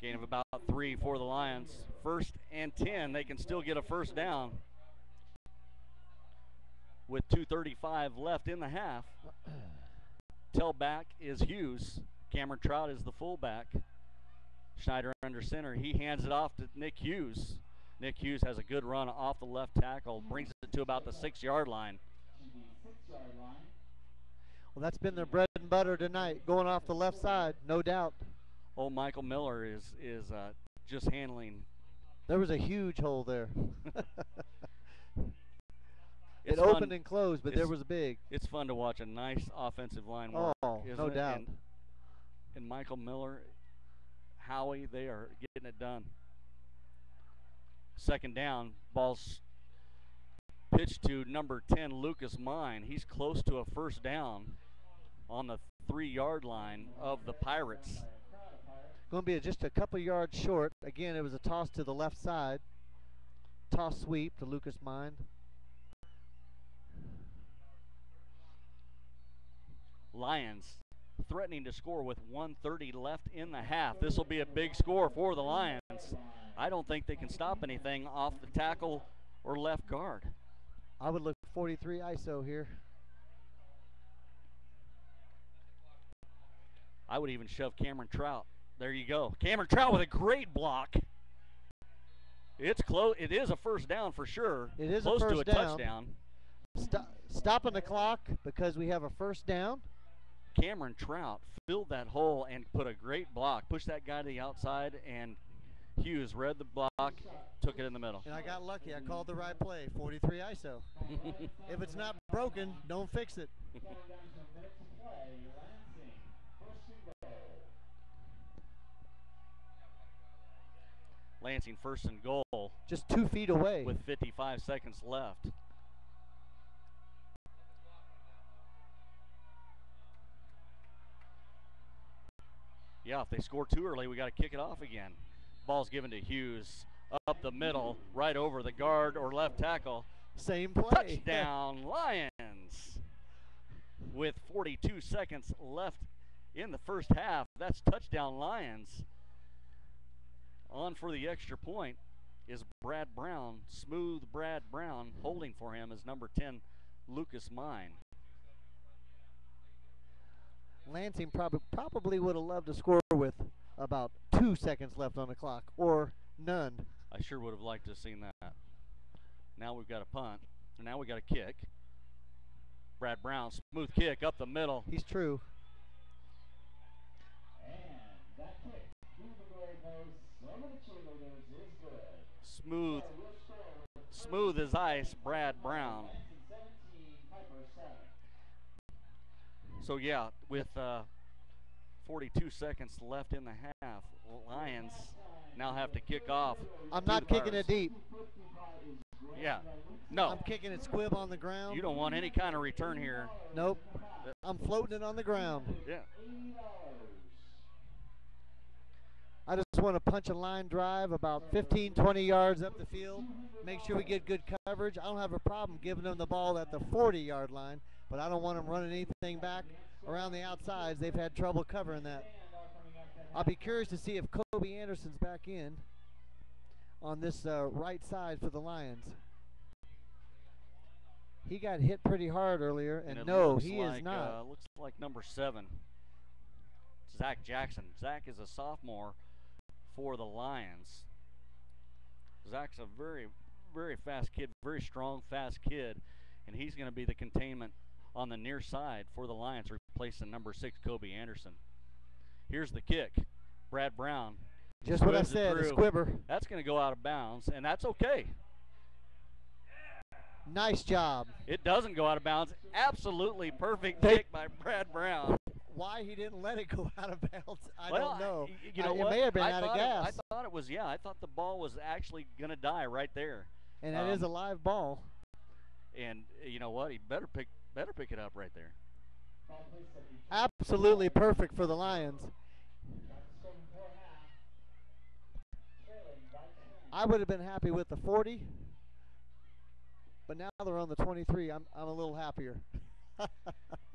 Gain of about 3 for the Lions. 1st and 10. They can still get a 1st down with 2:35 left in the half. Tailback is Hughes. Cameron Trout is the fullback. Schneider under center. He hands it off to Nick Hughes. Nick Hughes has a good run off the left tackle. Brings it to about the 6-yard line. Well, that's been their bread and butter tonight, going off the left side, no doubt. Old Michael Miller is just handling. There was a huge hole there. It It's opened fun. and closed, but there was a big. It's fun to watch a nice offensive line work. Oh, isn't no it? doubt. And Michael Miller, Howie, they are getting it done. 2nd down, ball's pitched to number 10, Lucas Mine. He's close to a 1st down on the 3-yard line of the Pirates. Going to be just a couple yards short. Again, it was a toss to the left side. Toss sweep to Lucas Mine. Lions threatening to score with 1:30 left in the half. This will be a big score for the Lions. I don't think they can stop anything off the tackle or left guard. I would look 43 ISO here. I would even shove Cameron Trout. There you go. Cameron Trout with a great block. It's close. It is a 1st down for sure. It is close a to first a down. touchdown. Stopping the clock because we have a 1st down. Cameron Trout filled that hole and put a great block. Pushed that guy to the outside, and Hughes read the block, took it in the middle. And I got lucky. I called the right play, 43 ISO. If it's not broken, don't fix it. Lansing 1st and goal. Just 2 feet away. With 55 seconds left. Yeah, if they score too early, we got to kick it off again. Ball's given to Hughes up the middle, right over the guard or left tackle. Same play. Touchdown, Lions. With 42 seconds left in the first half, that's touchdown, Lions. On for the extra point is Brad Brown. Smooth Brad Brown. Holding for him is number 10, Lucas Mine. Lansing probably would have loved to score with about 2 seconds left on the clock, or none. I sure would have liked to have seen that. Now we've got a punt, and now we got a kick. Brad Brown, smooth kick up the middle. He's true. And that kick through the goalpost over the cheerleaders is good. Smooth as ice, Brad Brown. Lansing 17, Piper 7. So yeah, with 42 seconds left in the half, Lions now have to kick off. I'm not kicking it deep. Yeah, no. I'm kicking it squib on the ground. You don't want any kind of return here. Nope. I'm floating it on the ground. Yeah. I just want to punch a line drive about 15, 20 yards up the field. Make sure we get good coverage. I don't have a problem giving them the ball at the 40-yard line, but I don't want them running anything back around the outsides. They've had trouble covering that. I'll be curious to see if Kobe Anderson's back in on this right side for the Lions. He got hit pretty hard earlier, and no, he is not. Looks like number 7, Zach Jackson. Zach is a sophomore for the Lions. Zach's a very, very fast kid, very strong, fast kid, and he's going to be the containment on the near side for the Lions, replacing number 6, Kobe Anderson. Here's the kick. Brad Brown. Just what I said, a squibber. That's going to go out of bounds, and that's okay. Nice job. It doesn't go out of bounds. Absolutely perfect kick by Brad Brown. Why he didn't let it go out of bounds, I well, don't know. You know it what? may have been out of gas. I thought it was, yeah, I thought the ball was actually going to die right there. And that is a live ball. And you know what? He better pick it up right there. Absolutely perfect for the Lions. I would have been happy with the 40, but now they're on the 23. I'm a little happier.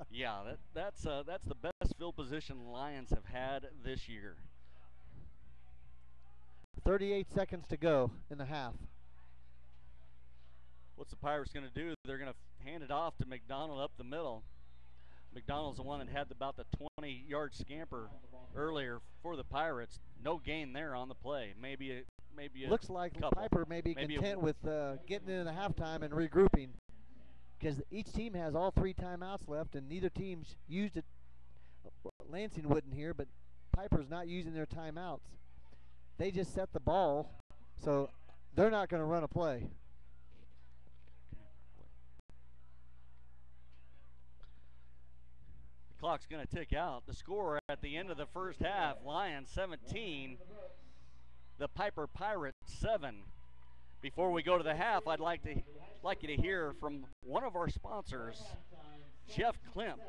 Yeah, that's the best field position Lions have had this year. 38 seconds to go in the half. What's the Pirates going to do? They're going to hand it off to McDonald up the middle. McDonald's the one that had about the 20-yard scamper earlier for the Pirates. No gain there on the play. Maybe a looks like couple. Piper may be content with getting into the halftime and regrouping, because each team has all 3 timeouts left, and neither team's used it. Lansing wouldn't here, but Piper's not using their timeouts. They just set the ball, so they're not going to run a play. The clock's going to tick out. The score at the end of the first half, Lions 17, the Piper Pirates 7. Before we go to the half, I'd like you to hear from one of our sponsors, Jeff Klimp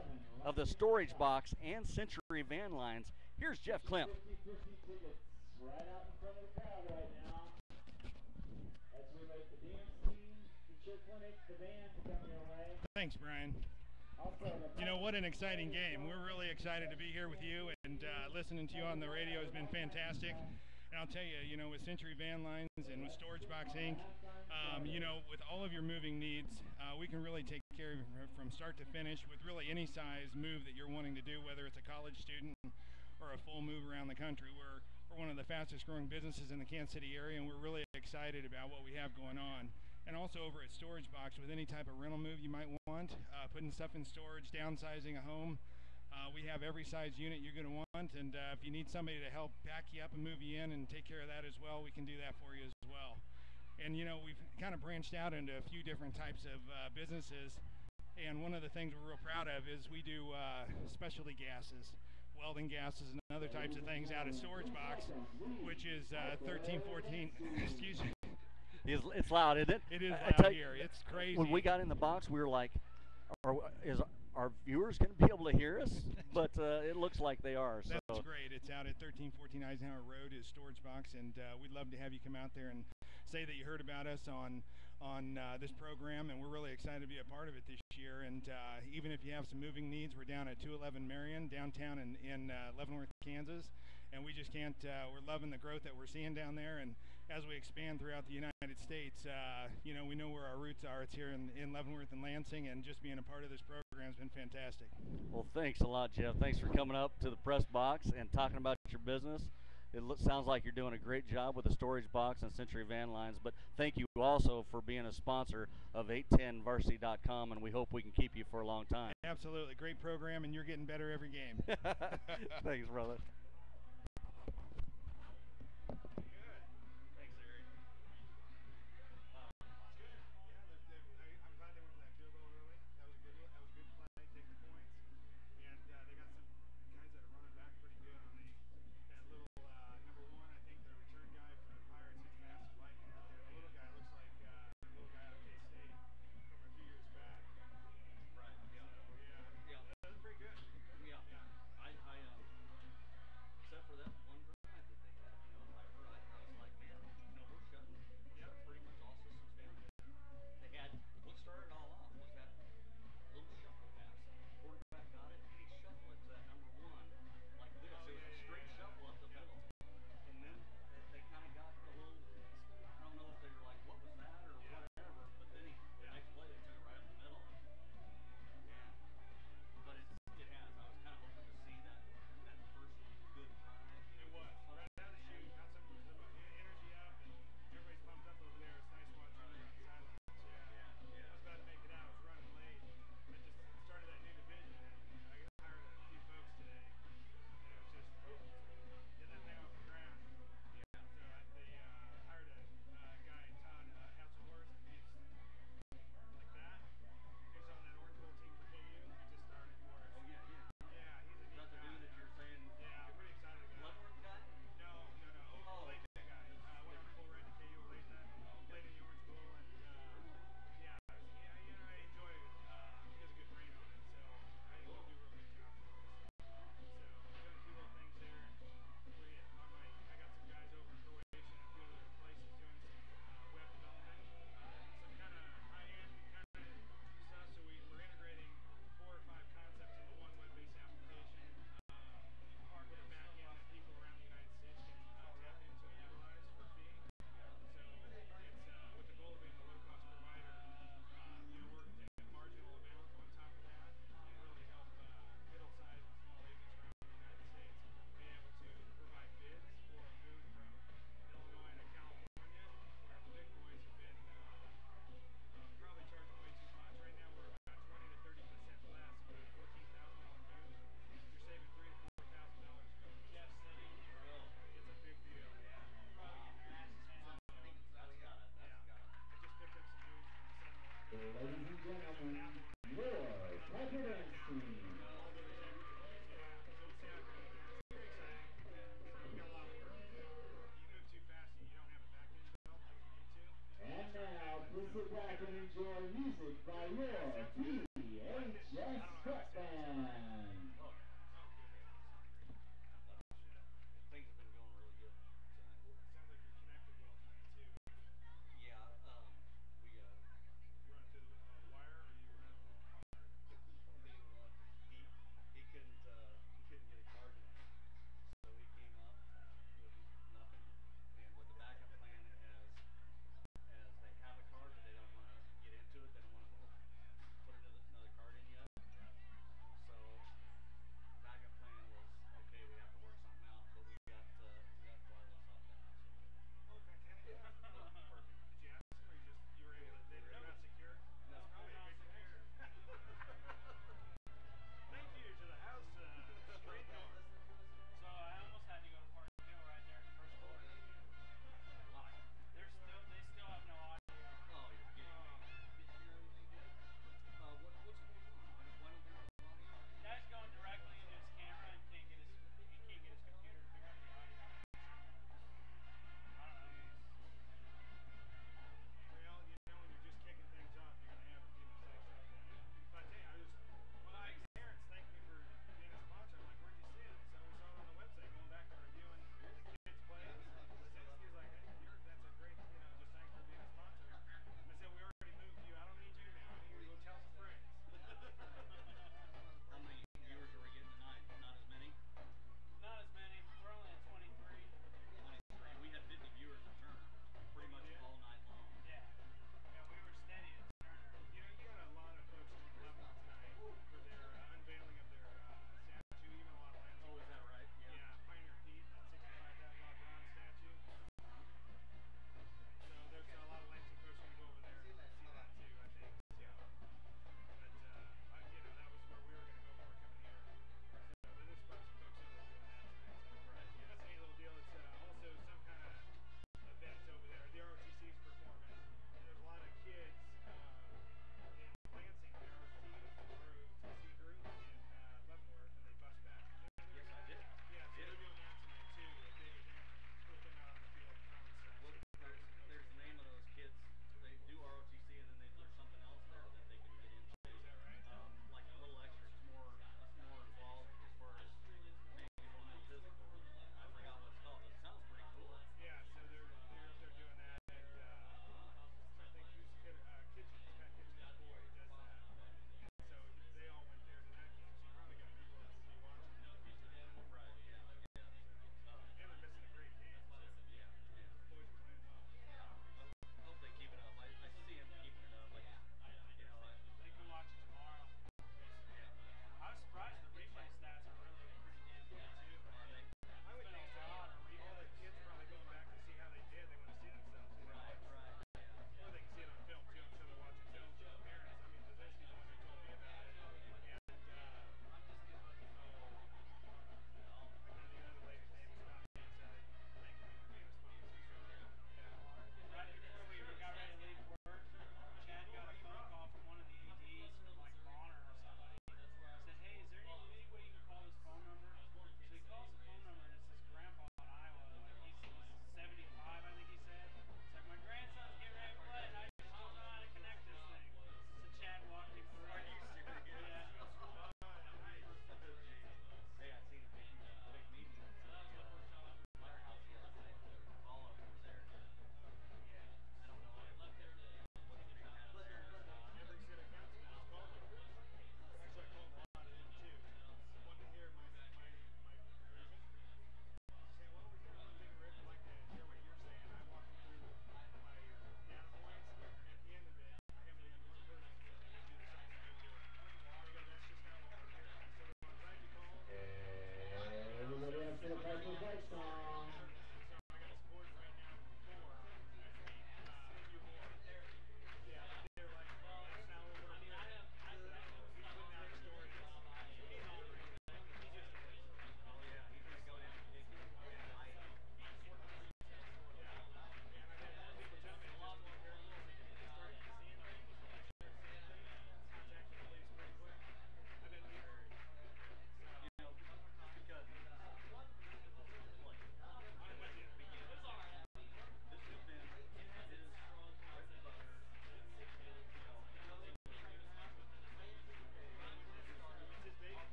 of the Storage Box and Century Van Lines. Here's Jeff Klimp. Right out in front of the crowd right now. As we make the dance team, the cheer clinic, the band come your way. Thanks, Brian. You know, what an exciting game. We're really excited to be here with you, and listening to you on the radio has been fantastic. And I'll tell you, you know, with Century Van Lines and with Storage Box Inc., you know, with all of your moving needs, we can really take care of you from start to finish with really any size move that you're wanting to do, whether it's a college student or a full move around the country. We're one of the fastest growing businesses in the Kansas City area, and we're really excited about what we have going on. And also over at Storage Box, with any type of rental move you might want, putting stuff in storage, downsizing a home, we have every size unit you're going to want. And if you need somebody to help pack you up and move you in and take care of that as well, we can do that for you as well. And you know, we've kind of branched out into a few different types of businesses. And one of the things we're real proud of is we do specialty gases, welding gases and other types of things out of Storage Box, which is 1314, excuse me. It's loud, isn't it? It is loud here. It's crazy. When we got in the box, we were like, our viewers going to be able to hear us, but it looks like they are. So. That's great. It's out at 1314 Eisenhower Road is Storage Box, and we'd love to have you come out there and say that you heard about us on this program, and we're really excited to be a part of it this year. And even if you have some moving needs, we're down at 211 Marion, downtown in Leavenworth, Kansas, and we just can't. We're loving the growth that we're seeing down there, and as we expand throughout the United States, we know where our roots are. It's here in Leavenworth and Lansing, and just being a part of this program has been fantastic. Well, thanks a lot, Jeff. Thanks for coming up to the press box and talking about your business. It sounds like you're doing a great job with the storage box and Century Van Lines, but thank you also for being a sponsor of 810varsity.com, and we hope we can keep you for a long time. Absolutely. Great program, and you're getting better every game. Thanks, brother.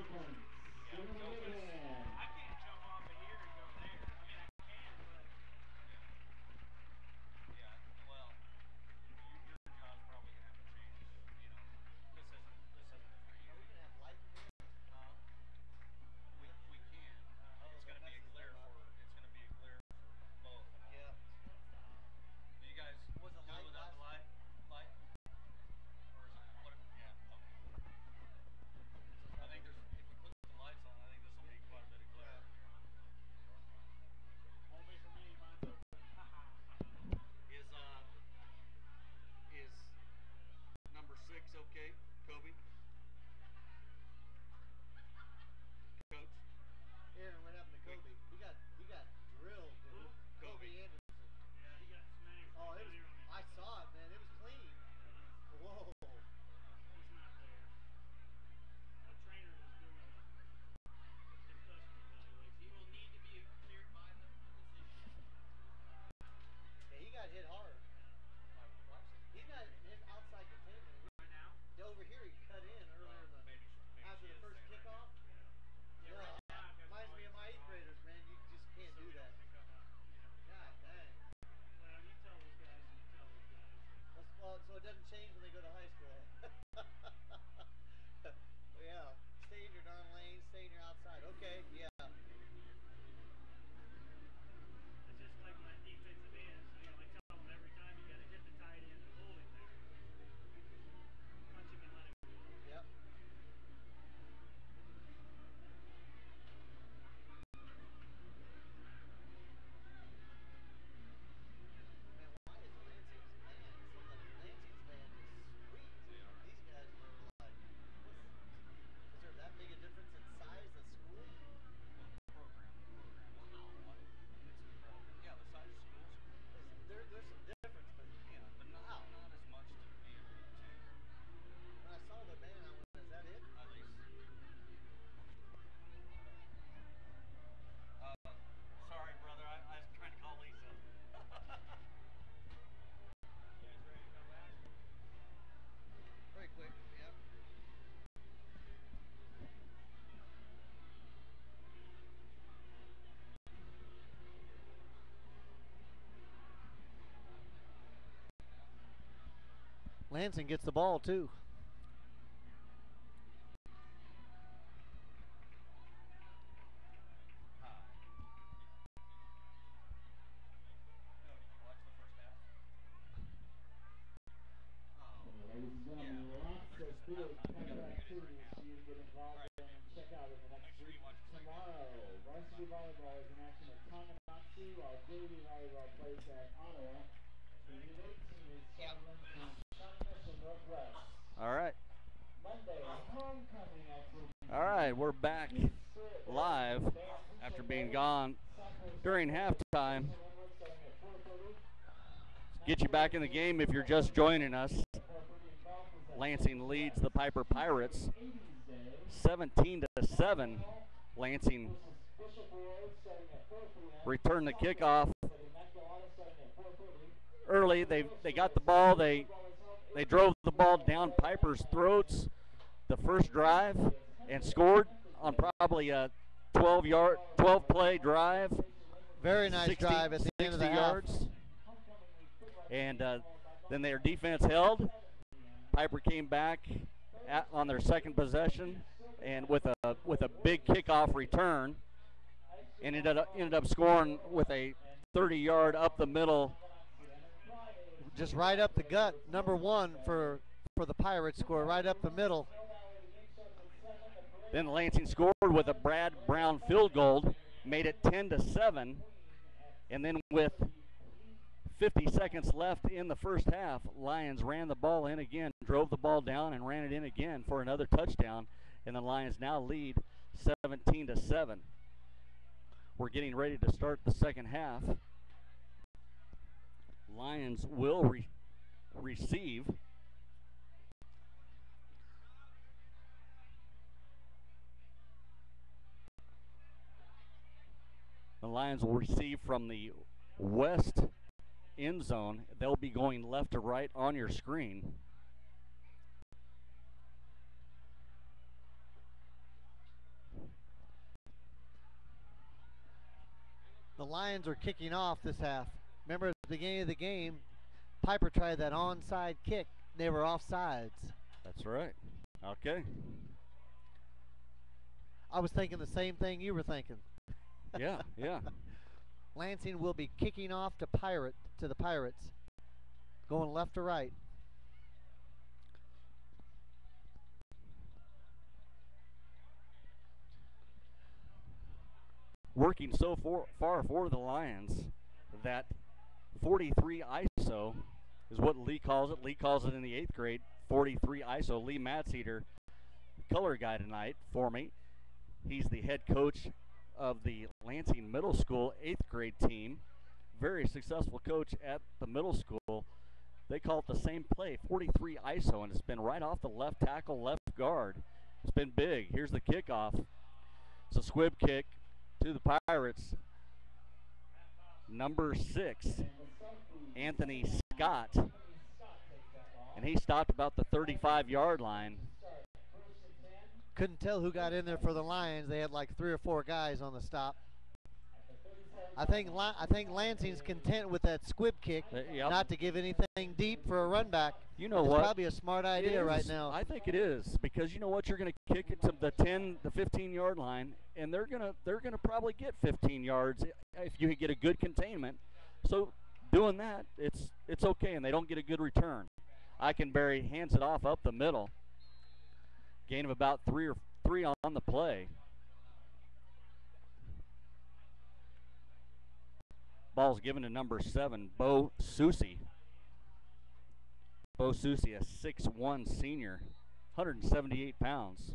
points. Give him a good hand. I can't jump off of here and go there. I mean, I can, but Yeah, well, your job's probably gonna have to change. You know, this isn't for you. We can have light in here. We can. It's gonna be a glare for both. Yeah. Do you guys do it without the light? Or is it what? Yeah. Okay. I think if we put the lights on, I think this will be quite a bit of glare. won't be for me. Mine's open. Is number 6 okay, Kobe? Coach? Aaron, what happened to Kobe? He got drilled, dude. Kobe Anderson. Yeah, he got smacked. Oh, it was, I saw it, man. It was clean. Whoa. He's not there. My trainer was doing a concussion evaluation. He will need to be cleared by the physician. Yeah, he got hit hard. He got his outside containment. Right now? Over here, he cut in earlier in the after the first kickoff. Yeah, right now I've got Reminds me of my 8th graders, man. You just can't do that. God dang. Well, you tell those guys. Well, so it doesn't change when they go to high school. Well, yeah. Stay in your darn lane. Stay in your outside. Okay. Yeah. It's just like my defensive ends. You know, I tell them every time you got to hit the tight end and hold him there. Punch him and let him go. Yep. Man, why is Lansing's band? It seems like Lansing's band is sweet. These guys were like, is there that big a difference in size of school? Program. Wow. It's incredible. Yeah, the size of schools. There's some difference, but Yeah, but not as much to be able to. when I saw the band, I went, is that it? At least. Sorry, brother. I was trying to call Lisa. You guys ready to come back? Very quick. Yep. Lansing gets the ball too. Ladies and gentlemen, lots of big Pepper activities for you to get involved in and check out in the next week. Tomorrow, varsity volleyball is in action at Tonganoxie, while JV volleyball plays at Ottawa. The U18 is traveling from Shawnee Mission Northwest. All right. Monday, homecoming activity. All right, we're back live after being gone during halftime. Get you back in the game if you're just joining us. Lansing leads the Piper Pirates 17-7. Lansing returned the kickoff early. They got the ball. They drove the ball down Piper's throats the first drive and scored on probably a 12 play drive. Very nice 60, drive at the end of the 60 yards. half. And then their defense held. Piper came back on their second possession and with a big kickoff return, and ended up scoring with a 30-yard up the middle. Just right up the gut. Number 1 for the Pirates, score right up the middle. Then Lansing scored with a Brad Brown field goal, made it 10-7, and then with 50 seconds left in the first half, Lions ran the ball in again, drove the ball down, and ran it in again for another touchdown, and the Lions now lead 17-7. We're getting ready to start the second half. Lions will receive. The Lions will receive from the west end zone. They'll be going left to right on your screen. Lions are kicking off this half. Remember at the beginning of the game, Piper tried that onside kick. They were offsides. That's right. Okay. I was thinking the same thing you were thinking. Yeah, yeah. Lansing will be kicking off to the Pirates, going left to right. Working so far for the Lions that 43 ISO is what Lee calls it. Lee calls it in the 8th grade 43 ISO. Lee Matseater, color guy tonight for me. He's the head coach of the Lansing Middle School 8th grade team. Very successful coach at the middle school. They call it the same play, 43 ISO, and it's been right off the left tackle, left guard. It's been big. Here's the kickoff. It's a squib kick to the Pirates. Number 6, Anthony Scott. And he stopped about the 35-yard line. Couldn't tell who got in there for the Lions. They had like 3 or 4 guys on the stop. I think Lansing's content with that squib kick, Yep. not to give anything deep for a run back. You know it's what? Probably a smart idea right now. I think it is, because you know what, you're going to kick it to the 15-yard line, and they're going to probably get 15 yards if you get a good containment. So doing that, it's okay, and they don't get a good return. Eikenberry hands it off up the middle. Gain of about 3 on the play. Ball's given to number 7, Bo Susi. Bo Susi, a 6'1" senior, 178 pounds.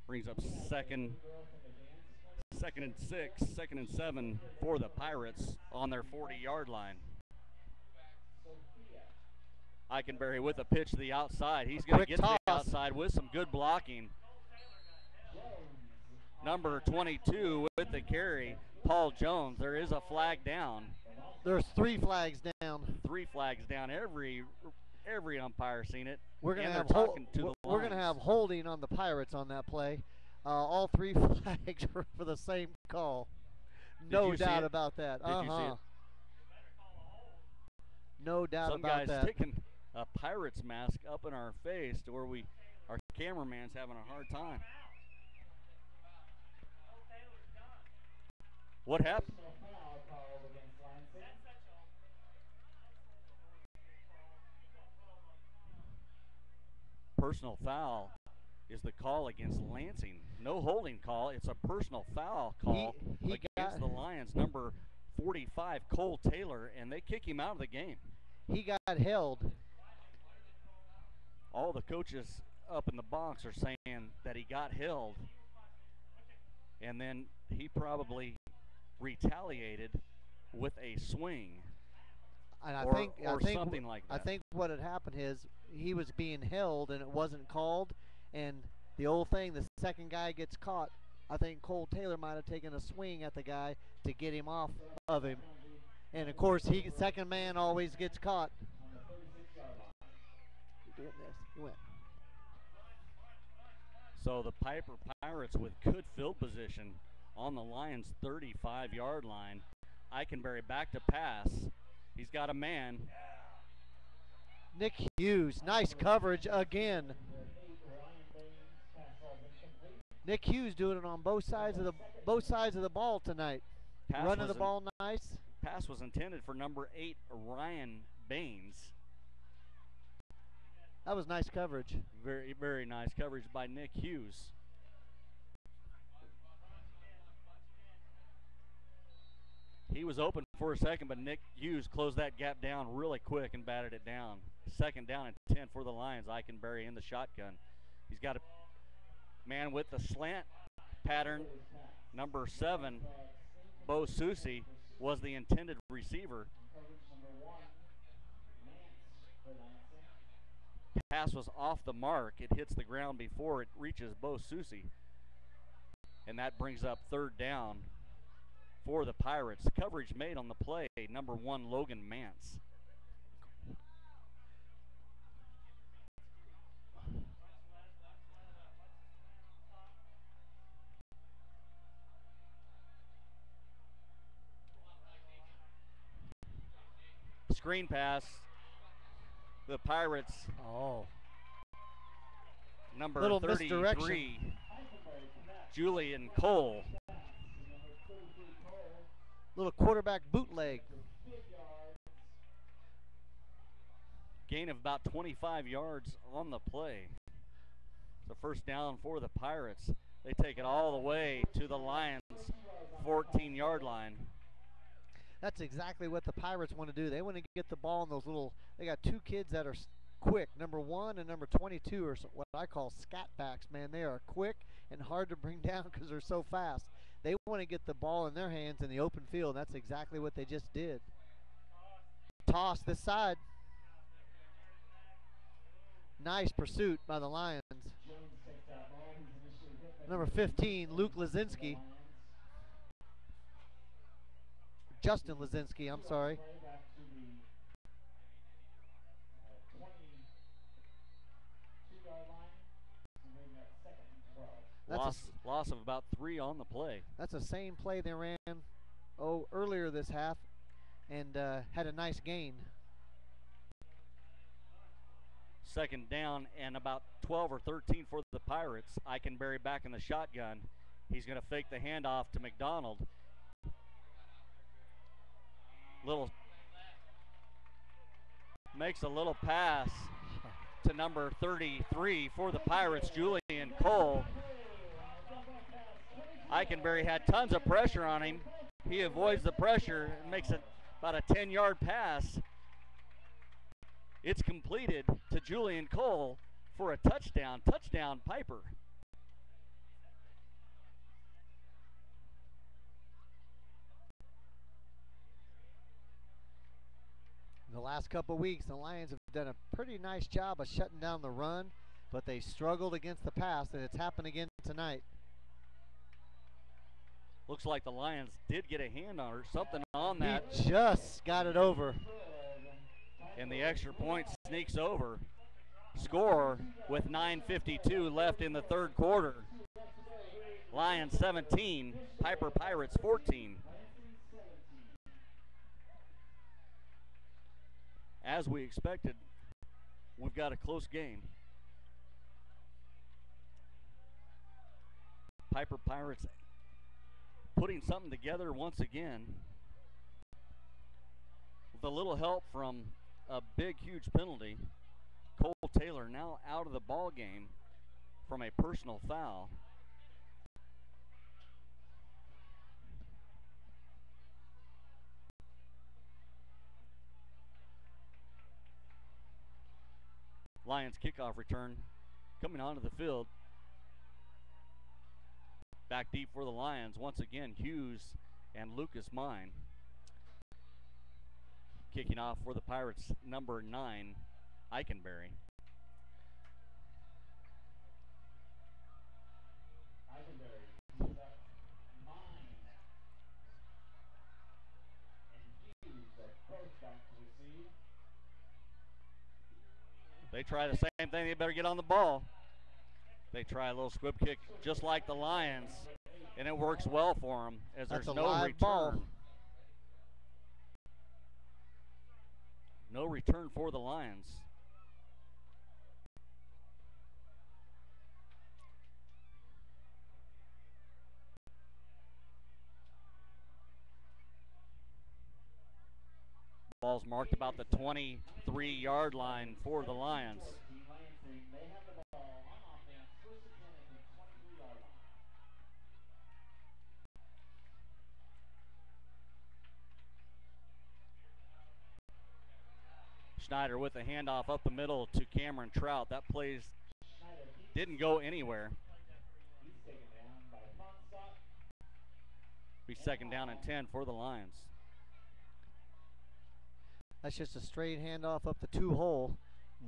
Brings up second and 6, 2nd and 7 for the Pirates on their 40-yard line. Eikenberry with a pitch to the outside. He's going to get to the outside with some good blocking. Number 22 with the carry, Paul Jones. There is a flag down. There's 3 flags down. 3 flags down. Every umpire seen it. We're going to have holding on the Pirates on that play. All 3 flags were for the same call. No doubt about that. Did you see it? No doubt about that. Some guy's sticking a Pirates mask up in our face to where our cameraman's having a hard time. What happened? Personal foul is the call against Lansing. No holding call. It's a personal foul call against the Lions. Number 45, Cole Taylor, and they kick him out of the game. He got held. All the coaches up in the box are saying that he got held, and then he probably retaliated with a swing. And I or think something like that. I think what had happened is he was being held and it wasn't called, and the old thing, the second guy gets caught. I think Cole Taylor might have taken a swing at the guy to get him off of him, and of course second man always gets caught. You're doing this. You went. So the Piper Pirates with good field position on the Lions' 35-yard line. Eikenberry back to pass. He's got a man. Nick Hughes, nice coverage again. Nick Hughes doing it on both sides of the ball tonight. Running the ball nice. Pass was intended for number 8, Ryan Baines. That was nice coverage. Very, very nice coverage by Nick Hughes. He was open for a second, but Nick Hughes closed that gap down really quick and batted it down. 2nd down and 10 for the Lions. Eikenberry in the shotgun. He's got a man with the slant pattern. Number 7, Bo Susi, was the intended receiver. Pass was off the mark. It hits the ground before it reaches Bo Susi. And that brings up 3rd down for the Pirates. Coverage made on the play, number 1, Logan Mance. Screen pass. The Pirates. Oh. Number Little 33, misdirection. Julian Cole. Little quarterback bootleg. Gain of about 25 yards on the play. The first down for the Pirates. They take it all the way to the Lions' 14-yard line. That's exactly what the Pirates want to do. They want to get the ball in those little, they got two kids that are quick. Number 1 and number 22 are what I call scat backs, man. They are quick and hard to bring down because they're so fast. They want to get the ball in their hands in the open field. That's exactly what they just did. Toss this side. Nice pursuit by the Lions. Number 15, Luke Lazinski. Justin Lazinski, I'm sorry. Loss of about 3 on the play. That's the same play they ran earlier this half and had a nice gain. Second down and about 12 or 13 for the Pirates. Eikenberry back in the shotgun. He's going to fake the handoff to McDonald. Makes a little pass to number 33 for the Pirates, Julian Cole. Eikenberry had tons of pressure on him. He avoids the pressure and makes it about a 10-yard pass. It's completed to Julian Cole for a touchdown. Touchdown, Piper. The last couple weeks, the Lions have done a pretty nice job of shutting down the run, but they struggled against the pass, and it's happened again tonight. Looks like the Lions did get a hand on her, something on that. He just got it over. And the extra point sneaks over. Score with 9:52 left in the third quarter. Lions 17, Piper Pirates 14. As we expected, we've got a close game. Piper Pirates putting something together once again. With a little help from a big, huge penalty. Cole Taylor now out of the ball game from a personal foul. Lions kickoff return coming onto the field. Back deep for the Lions. Once again, Hughes and Lucas Mine. Kicking off for the Pirates, number 9, Eikenberry. They try the same thing. They better get on the ball. They try a little squib kick just like the Lions, and it works well for them as there's no return. Ball. No return for the Lions. Ball's marked about the 23-yard line for the Lions. Schneider with a handoff up the middle to Cameron Trout. That play didn't go anywhere. Be second down and 10 for the Lions. That's just a straight handoff up the 2-hole.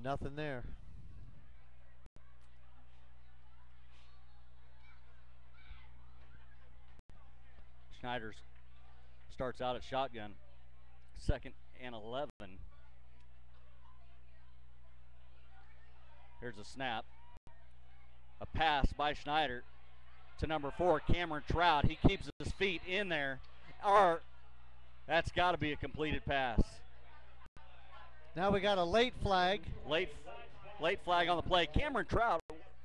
Nothing there. Schneider starts out at shotgun. Second and 11. Here's a snap. A pass by Schneider to number 4, Cameron Trout. He keeps his feet in there. That's got to be a completed pass. Now we got a late flag. Late flag on the play. Cameron Trout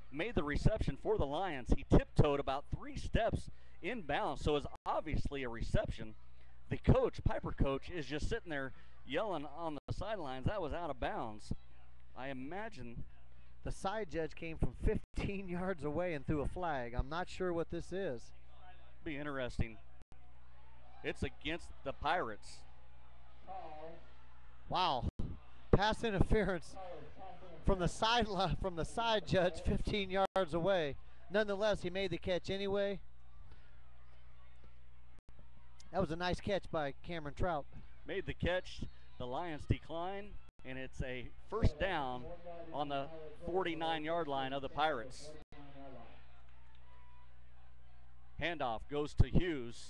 made the reception for the Lions. He tiptoed about 3 steps inbounds, so it's obviously a reception. The coach, Piper coach, is just sitting there yelling on the sidelines. That was out of bounds. I imagine the side judge came from 15 yards away and threw a flag. I'm not sure what this is. Be interesting. It's against the Pirates. Wow. Pass interference from the sideline, from the side judge 15 yards away. Nonetheless, he made the catch anyway. That was a nice catch by Cameron Trout. Made the catch. The Lions decline, and it's a first down on the 49-yard line of the Pirates. Handoff goes to Hughes.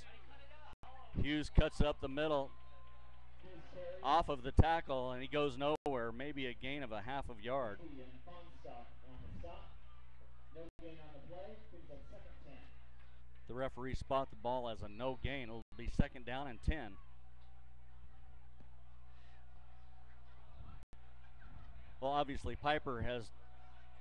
Hughes cuts up the middle off of the tackle, and he goes nowhere. Maybe a gain of a half of yard. The referee spot the ball as a no gain. It'll be second down and 10. Well, obviously Piper has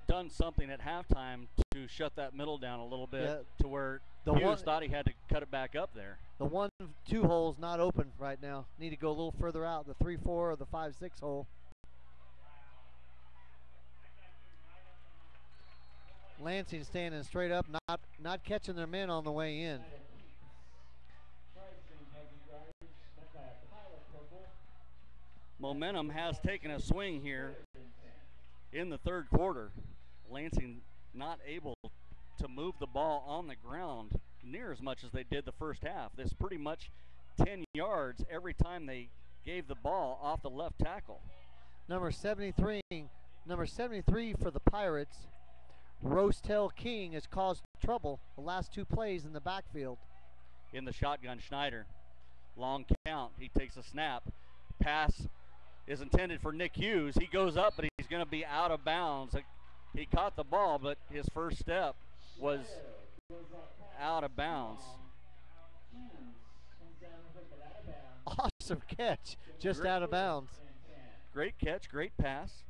done something at halftime to shut that middle down a little bit, to where Hughes thought he had to cut it back up there. The 1-2 hole's not open right now. Need to go a little further out, the 3-4 or the 5-6 hole. Lansing standing straight up, not catching their men on the way in. Momentum has taken a swing here in the third quarter. Lansing not able to move the ball on the ground near as much as they did the first half. This pretty much 10 yards every time they gave the ball off the left tackle. Number 73 for the Pirates, Rostel King, has caused trouble the last 2 plays in the backfield. In the shotgun, Schneider. Long count. He takes a snap. Pass is intended for Nick Hughes. He goes up, but he's going to be out of bounds. He caught the ball, but his first step was out of bounds. Awesome catch, just out of bounds. Great catch, great pass.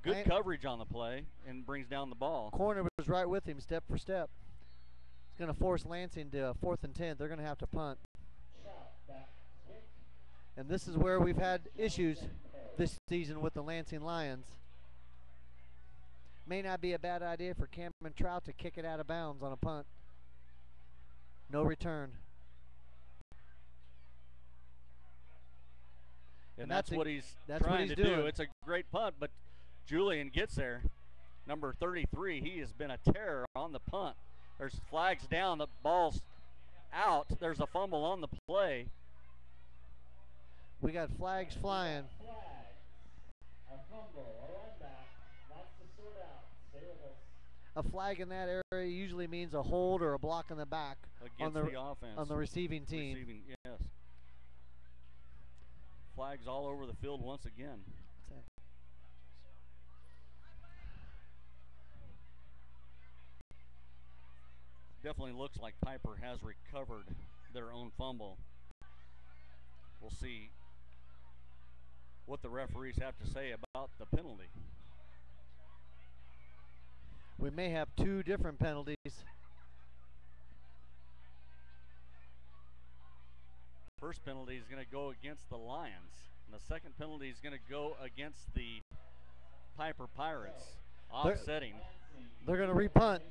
Good coverage on the play and brings down the ball. Corner was right with him, step for step. It's going to force Lansing to 4th and 10. They're going to have to punt. And this is where we've had issues this season with the Lansing Lions. May not be a bad idea for Cameron Trout to kick it out of bounds on a punt. No return. And that's what he's trying to do. It's a great punt, but Julian gets there. Number 33, he has been a terror on the punt. There's flags down, the ball's out. There's a fumble on the play. We got flags flying. A flag in that area usually means a hold or a block in the back against the offense on the receiving team. Yes. Flags all over the field once again. Definitely looks like Piper has recovered their own fumble. We'll see what the referees have to say about the penalty. We may have 2 different penalties. First penalty is going to go against the Lions, and the second penalty is going to go against the Piper Pirates. Offsetting. They're going to repunt.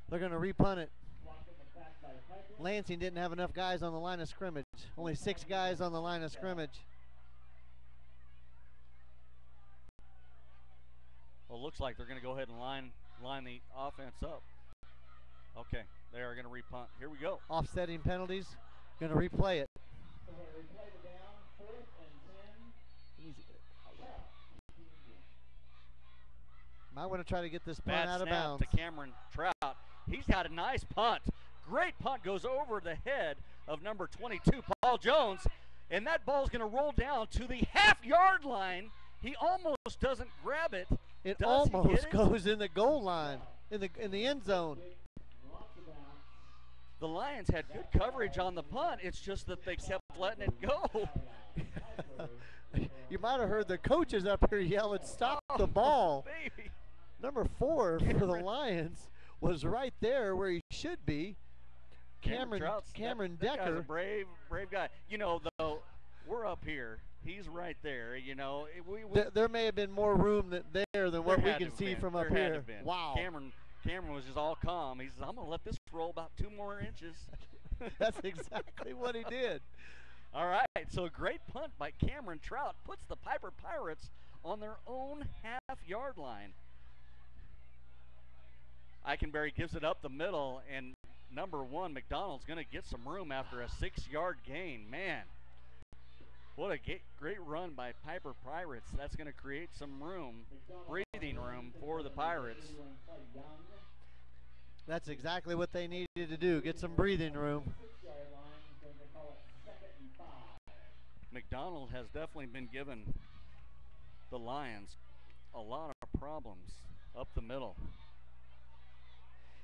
They're going to repunt it. Lansing didn't have enough guys on the line of scrimmage. Only 6 guys on the line of scrimmage. Well, it looks like they're going to go ahead and line the offense up. Okay, they are going to repunt. Here we go. Offsetting penalties. Going to replay it. Might want to try to get this punt out of bounds. To Cameron Trout. He's got a nice punt. Great punt, goes over the head of number 22, Paul Jones, and that ball's going to roll down to the half-yard line. He almost doesn't grab it. It almost goes in the goal line, in the end zone. The Lions had good coverage on the punt. It's just that they kept letting it go. You might have heard the coaches up here yelling, "Stop the Oh, ball!" baby. Number 4 for the Lions was right there where he should be. Cameron Trout's, Cameron that guy's a Decker. brave guy. You know, though, we're up here. He's right there. You know, There may have been more room there than what we can see from up here. Wow. Cameron was just all calm. He says, "I'm gonna let this roll about 2 more inches." That's exactly what he did. All right, so a great punt by Cameron Trout puts the Piper Pirates on their own half-yard line. Eichenberry gives it up the middle, and number 1, McDonald's going to get some room after a 6-yard gain. Man, what a great run by Piper Pirates. That's going to create some room, breathing room for the Pirates. That's exactly what they needed to do, get some breathing room. McDonald has definitely been giving the Lions a lot of problems up the middle.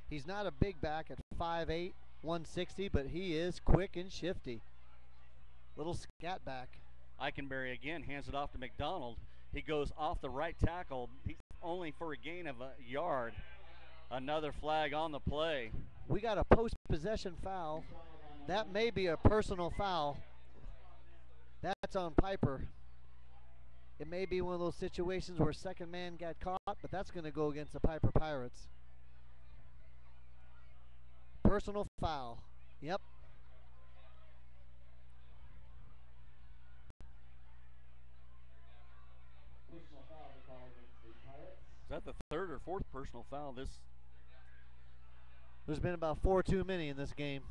He's not a big back at 5'8", 160, but he is quick and shifty. Little scat back. Eichenberry again hands it off to McDonald. He goes off the right tackle. He's only for a gain of a yard. Another flag on the play. We got a post-possession foul. That may be a personal foul. That's on Piper. It may be one of those situations where second man got caught, but that's going to go against the Piper Pirates. Personal foul. Yep. Is that the 3rd or 4th personal foul? There's been about 4 too many in this game.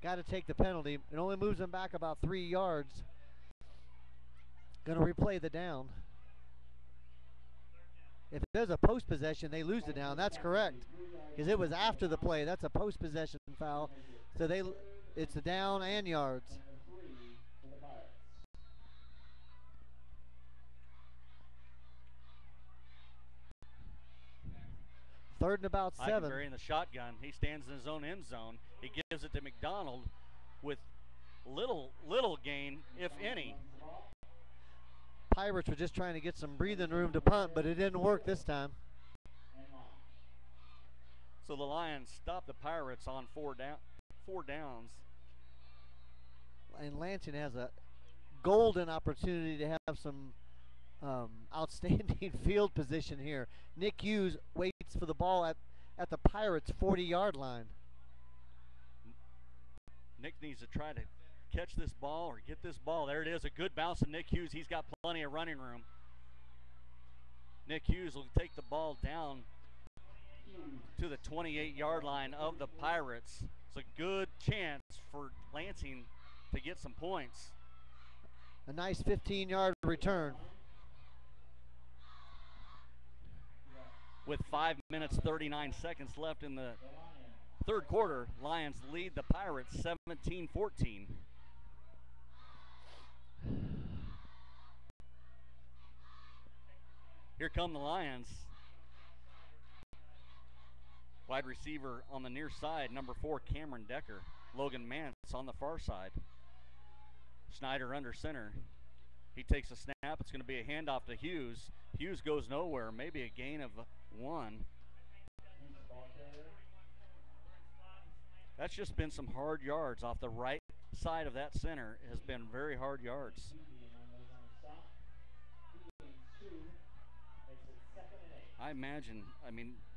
Got to take the penalty. It only moves them back about 3 yards. Going to replay the down. If there's a post possession, they lose the down. That's correct, because it was after the play. That's a post possession foul. So it's a down and yards. Third and about 7. Eichenberry in the shotgun. He stands in his own end zone. He gives it to McDonald with little gain, if any. Pirates were just trying to get some breathing room to punt, but it didn't work this time. So the Lions stop the Pirates on 4 downs. And Lansing has a golden opportunity to have some outstanding field position here. Nick Hughes waits for the ball at the Pirates' 40-yard line. Nick needs to try to catch this ball or get this ball. There it is, a good bounce to Nick Hughes. He's got plenty of running room. Nick Hughes will take the ball down to the 28-yard line of the Pirates. It's a good chance for Lansing to get some points. A nice 15-yard return. With 5 minutes, 39 seconds left in the third quarter, Lions lead the Pirates 17-14. Here come the Lions. Wide receiver on the near side, number 4, Cameron Decker. Logan Mance on the far side. Snyder under center. He takes a snap. It's going to be a handoff to Hughes. Hughes goes nowhere. Maybe a gain of 1. That's just been some hard yards off the right side of that center. It has been very hard yards. I imagine,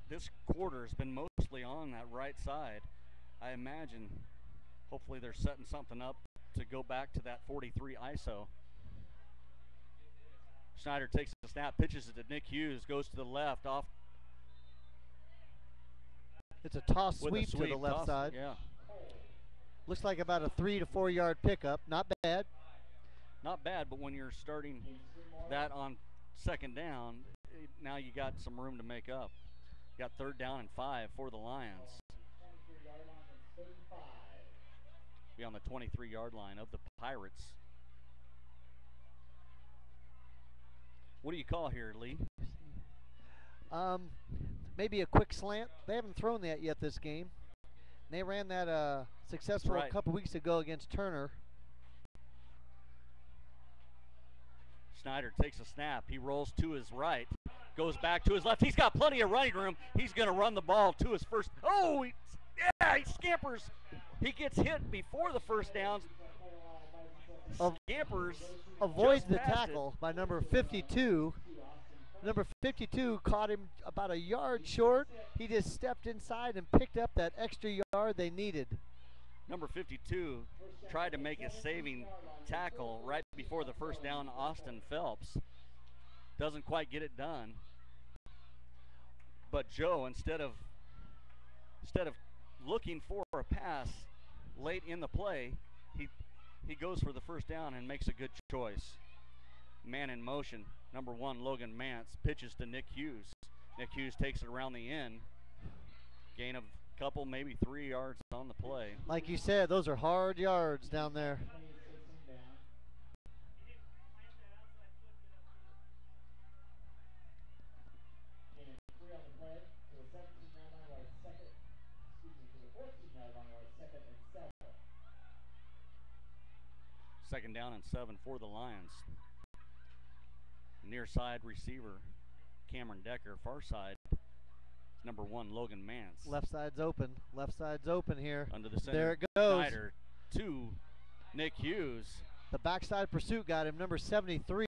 this quarter has been mostly on that right side. I imagine hopefully they're setting something up to go back to that 43 ISO. Snyder takes the snap, pitches it to Nick Hughes, goes to the left, off. It's a toss sweep to the left side. Yeah. Looks like about a 3 to 4 yard pickup. Not bad. Not bad, but when you're starting that on second down, now you got some room to make up. You got 3rd down and 5 for the Lions. Be on the 23-yard line of the Pirates. What do you call here, Lee? Maybe a quick slant. They haven't thrown that yet this game. They ran that successful a couple weeks ago against Turner. Snyder takes a snap. He rolls to his right, goes back to his left. He's got plenty of running room. He's going to run the ball to his first. Oh, he scampers. He gets hit before the first downs. Scampers. Avoids the tackle by number 52. Number 52 caught him about a yard short. He just stepped inside and picked up that extra yard they needed. Number 52 tried to make a saving tackle right before the first down, Austin Phelps. Doesn't quite get it done. But Joe, instead of looking for a pass late in the play, he goes for the first down and makes a good choice. Man in motion, number 1, Logan Mance, pitches to Nick Hughes. Nick Hughes takes it around the end. Gain of a couple, maybe 3 yards on the play. Like you said, those are hard yards down there. Second down and 7 for the Lions. Near side receiver, Cameron Decker. Far side, number 1, Logan Mance. Left side's open. Left side's open here. Under the center. There it goes. Snyder to Nick Hughes. The backside pursuit got him. Number 73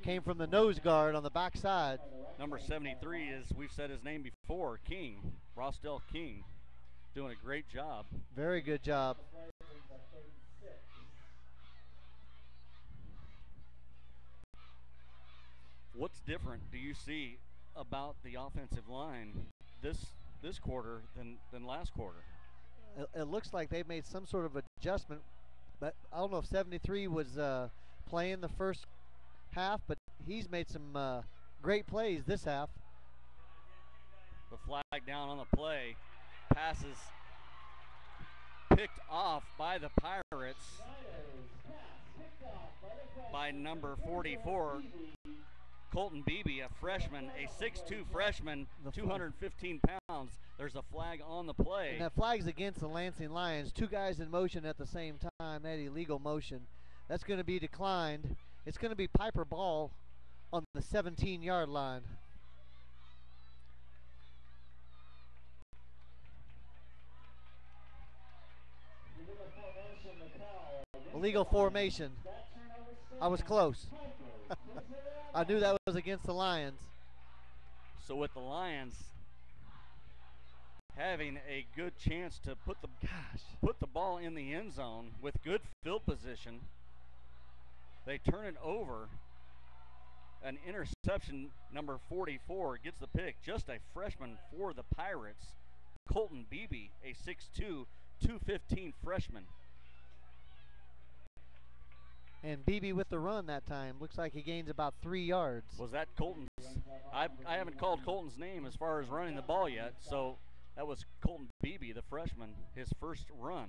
came from the nose guard on the backside. Number 73 is, we've said his name before, King. Rossdale King. Doing a great job. Very good job. What's different do you see about the offensive line this quarter than last quarter? It looks like they made some sort of adjustment, but I don't know if 73 was playing the first half, but he's made some great plays this half. The flag down on the play. Passes picked off by the Pirates by number 44. Colton Beebe, a freshman, a 6'2 freshman, 215 pounds. There's a flag on the play. And that flag's against the Lansing Lions. 2 guys in motion at the same time. That illegal motion. That's going to be declined. It's going to be Piper ball on the 17-yard line. Illegal formation. I was close. I knew that was against the Lions. So with the Lions having a good chance to put the ball in the end zone with good field position, they turn it over. An interception, number 44 gets the pick. Just a freshman for the Pirates. Colton Beebe, a 6'2", 215 freshman. And Beebe with the run that time. Looks like he gains about 3 yards. Was that Colton's? I haven't called Colton's name as far as running the ball yet. So that was Colton Beebe, the freshman, his first run.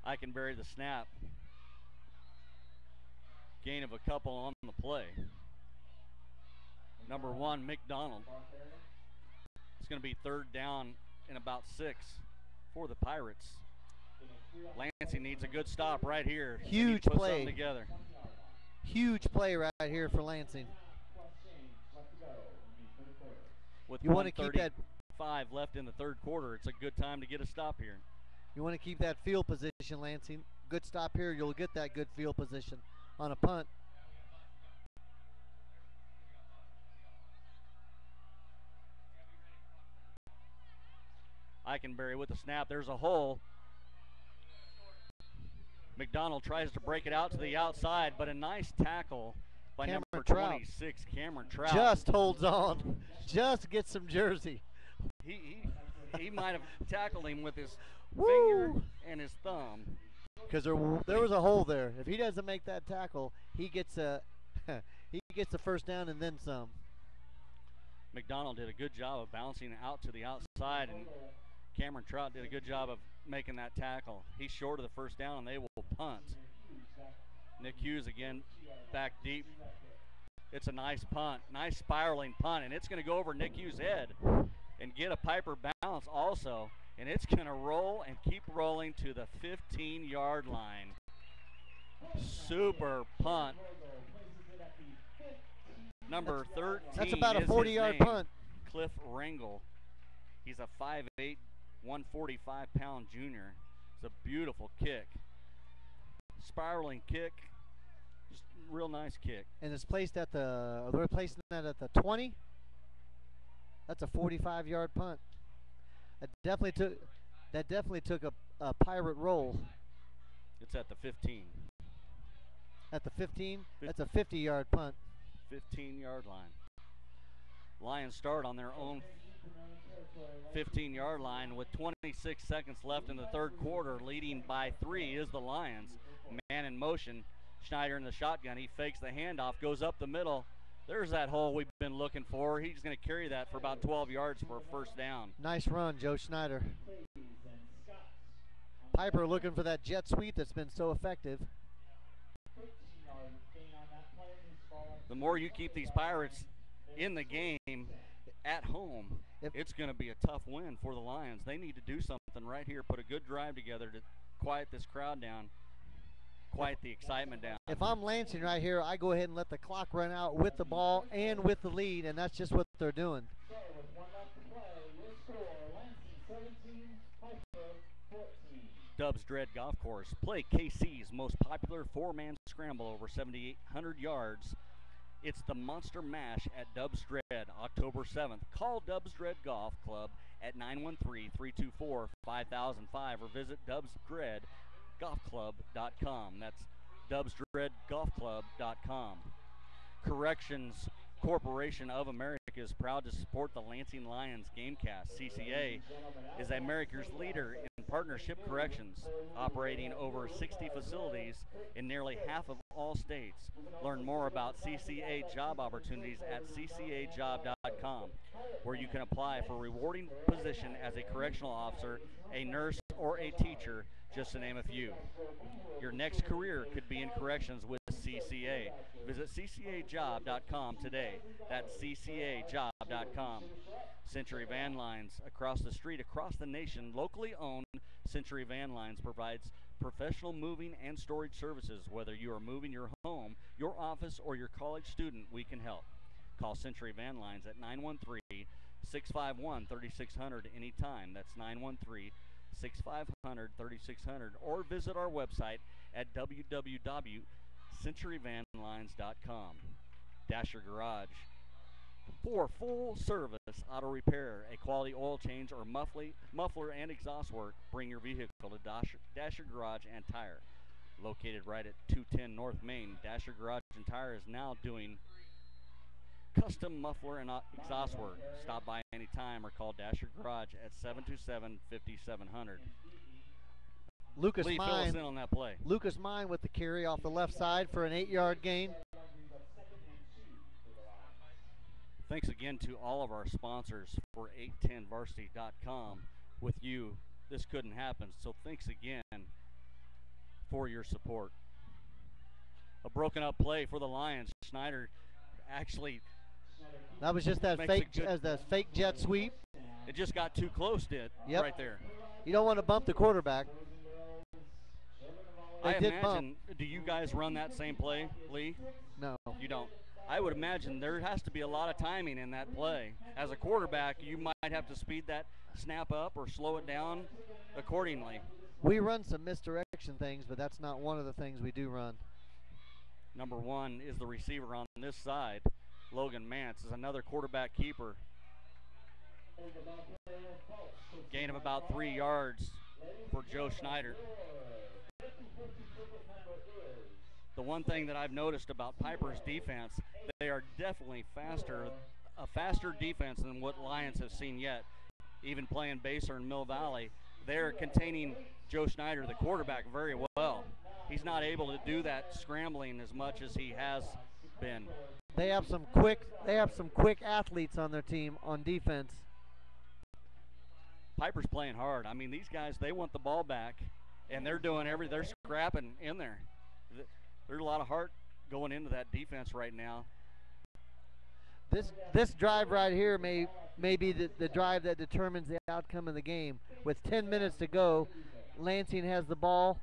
I can bury the snap. Gain of a couple on the play. Number 1, McDonald. It's going to be 3rd down and about 6 for the Pirates. Lansing needs a good stop right here. Huge put play. Together. Huge play right here for Lansing. With you want to keep that 5 left in the 3rd quarter, it's a good time to get a stop here. You want to keep that field position, Lansing. Good stop here. You'll get that good field position on a punt. Eichenberry with the snap. There's a hole. McDonald tries to break it out to the outside, but a nice tackle by Cameron number Trout. 26, Cameron Trout. Just holds on. Just gets some jersey. He might have tackled him with his Woo! finger and his thumb. Because there was a hole there. If he doesn't make that tackle, he gets a first down and then some. McDonald did a good job of bouncing out to the outside, and Cameron Trout did a good job of making that tackle. He's short of the first down, and they will punt. Nick Hughes again back deep. It's a nice punt, nice spiraling punt, and it's going to go over Nick Hughes' head and get a Piper bounce also, and it's going to roll and keep rolling to the 15-yard line. Super punt. Number 13. That's about a is his 40-yard name, punt. Cliff Rangel. He's a 5'8", 145-pound junior. It's a beautiful kick. Spiraling kick. Just real nice kick. And it's placed at the, they're placing that at the 20. That's a 45-yard punt. That definitely took a Pirate roll. It's at the 15. At the 15, that's a 50-yard punt. 15-yard line. Lions start on their own 15-yard line with 26 seconds left in the third quarter. Leading by 3 is the Lions. Man in motion. Schneider in the shotgun. He fakes the handoff, goes up the middle. There's that hole we've been looking for. He's going to carry that for about 12 yards for a first down. Nice run, Joe Schneider. Piper looking for that jet sweep that's been so effective. The more you keep these Pirates in the game at home, it's going to be a tough win for the Lions. They need to do something right here, put a good drive together to quiet this crowd down, quiet the excitement down. If I'm Lansing right here, I go ahead and let the clock run out with the ball and with the lead, and that's just what they're doing. Dubs Dread Golf Course. Play KC's most popular four-man scramble over 7,800 yards. It's the Monster Mash at Dubs Dread, October 7th. Call Dubs Dread Golf Club at 913-324-5005 or visit dubsdreadgolfclub.com. That's dubsdreadgolfclub.com. Corrections Corporation of America is proud to support the Lansing Lions Gamecast. CCA is America's leader in partnership corrections, operating over 60 facilities in nearly half of all states. Learn more about CCA job opportunities at ccajob.com, where you can apply for a rewarding position as a correctional officer, a nurse, or a teacher, just to name a few. Your next career could be in corrections with CCA. Visit ccajob.com today. That's ccajob.com. Century Van Lines, across the street, across the nation, locally owned Century Van Lines provides professional moving and storage services. Whether you are moving your home, your office, or your college student, we can help. Call Century Van Lines at 913-651-3600 anytime. That's 913-651-3600, or visit our website at www.centuryvanlines.com. Dasher Garage. For full service auto repair, a quality oil change, or muffler and exhaust work, bring your vehicle to Dasher Garage and Tire. Located right at 210 North Main, Dasher Garage and Tire is now doing custom muffler and exhaust work. Stop by anytime or call Dasher Garage at 727-5700. Lucas Lee, fill us in on that play. Lucas Mine with the carry off the left side for an 8-yard gain. Thanks again to all of our sponsors for 810varsity.com. With you, this couldn't happen, so thanks again for your support. A broken up play for the Lions. Schneider actually, that was just that fake jet sweep. It just got too close to it right there. You don't want to bump the quarterback. I imagine, do you guys run that same play, Lee? No. You don't. I would imagine there has to be a lot of timing in that play. As a quarterback, you might have to speed that snap up or slow it down accordingly. We run some misdirection things, but that's not one of the things we do run. Number 1 is the receiver on this side. Logan Mance is another quarterback keeper. Gain of about 3 yards for Joe Schneider. The one thing that I've noticed about Piper's defense, they are definitely a faster defense than what Lions have seen yet. Even playing Baser and Mill Valley, they're containing Joe Schneider, the quarterback, very well. He's not able to do that scrambling as much as he has been. They have some quick athletes on their team on defense. Piper's playing hard. I mean, these guys, they want the ball back, and they're doing they're scrapping in there. there's a lot of heart going into that defense right now. This drive right here may be the drive that determines the outcome of the game. With 10 minutes to go, Lansing has the ball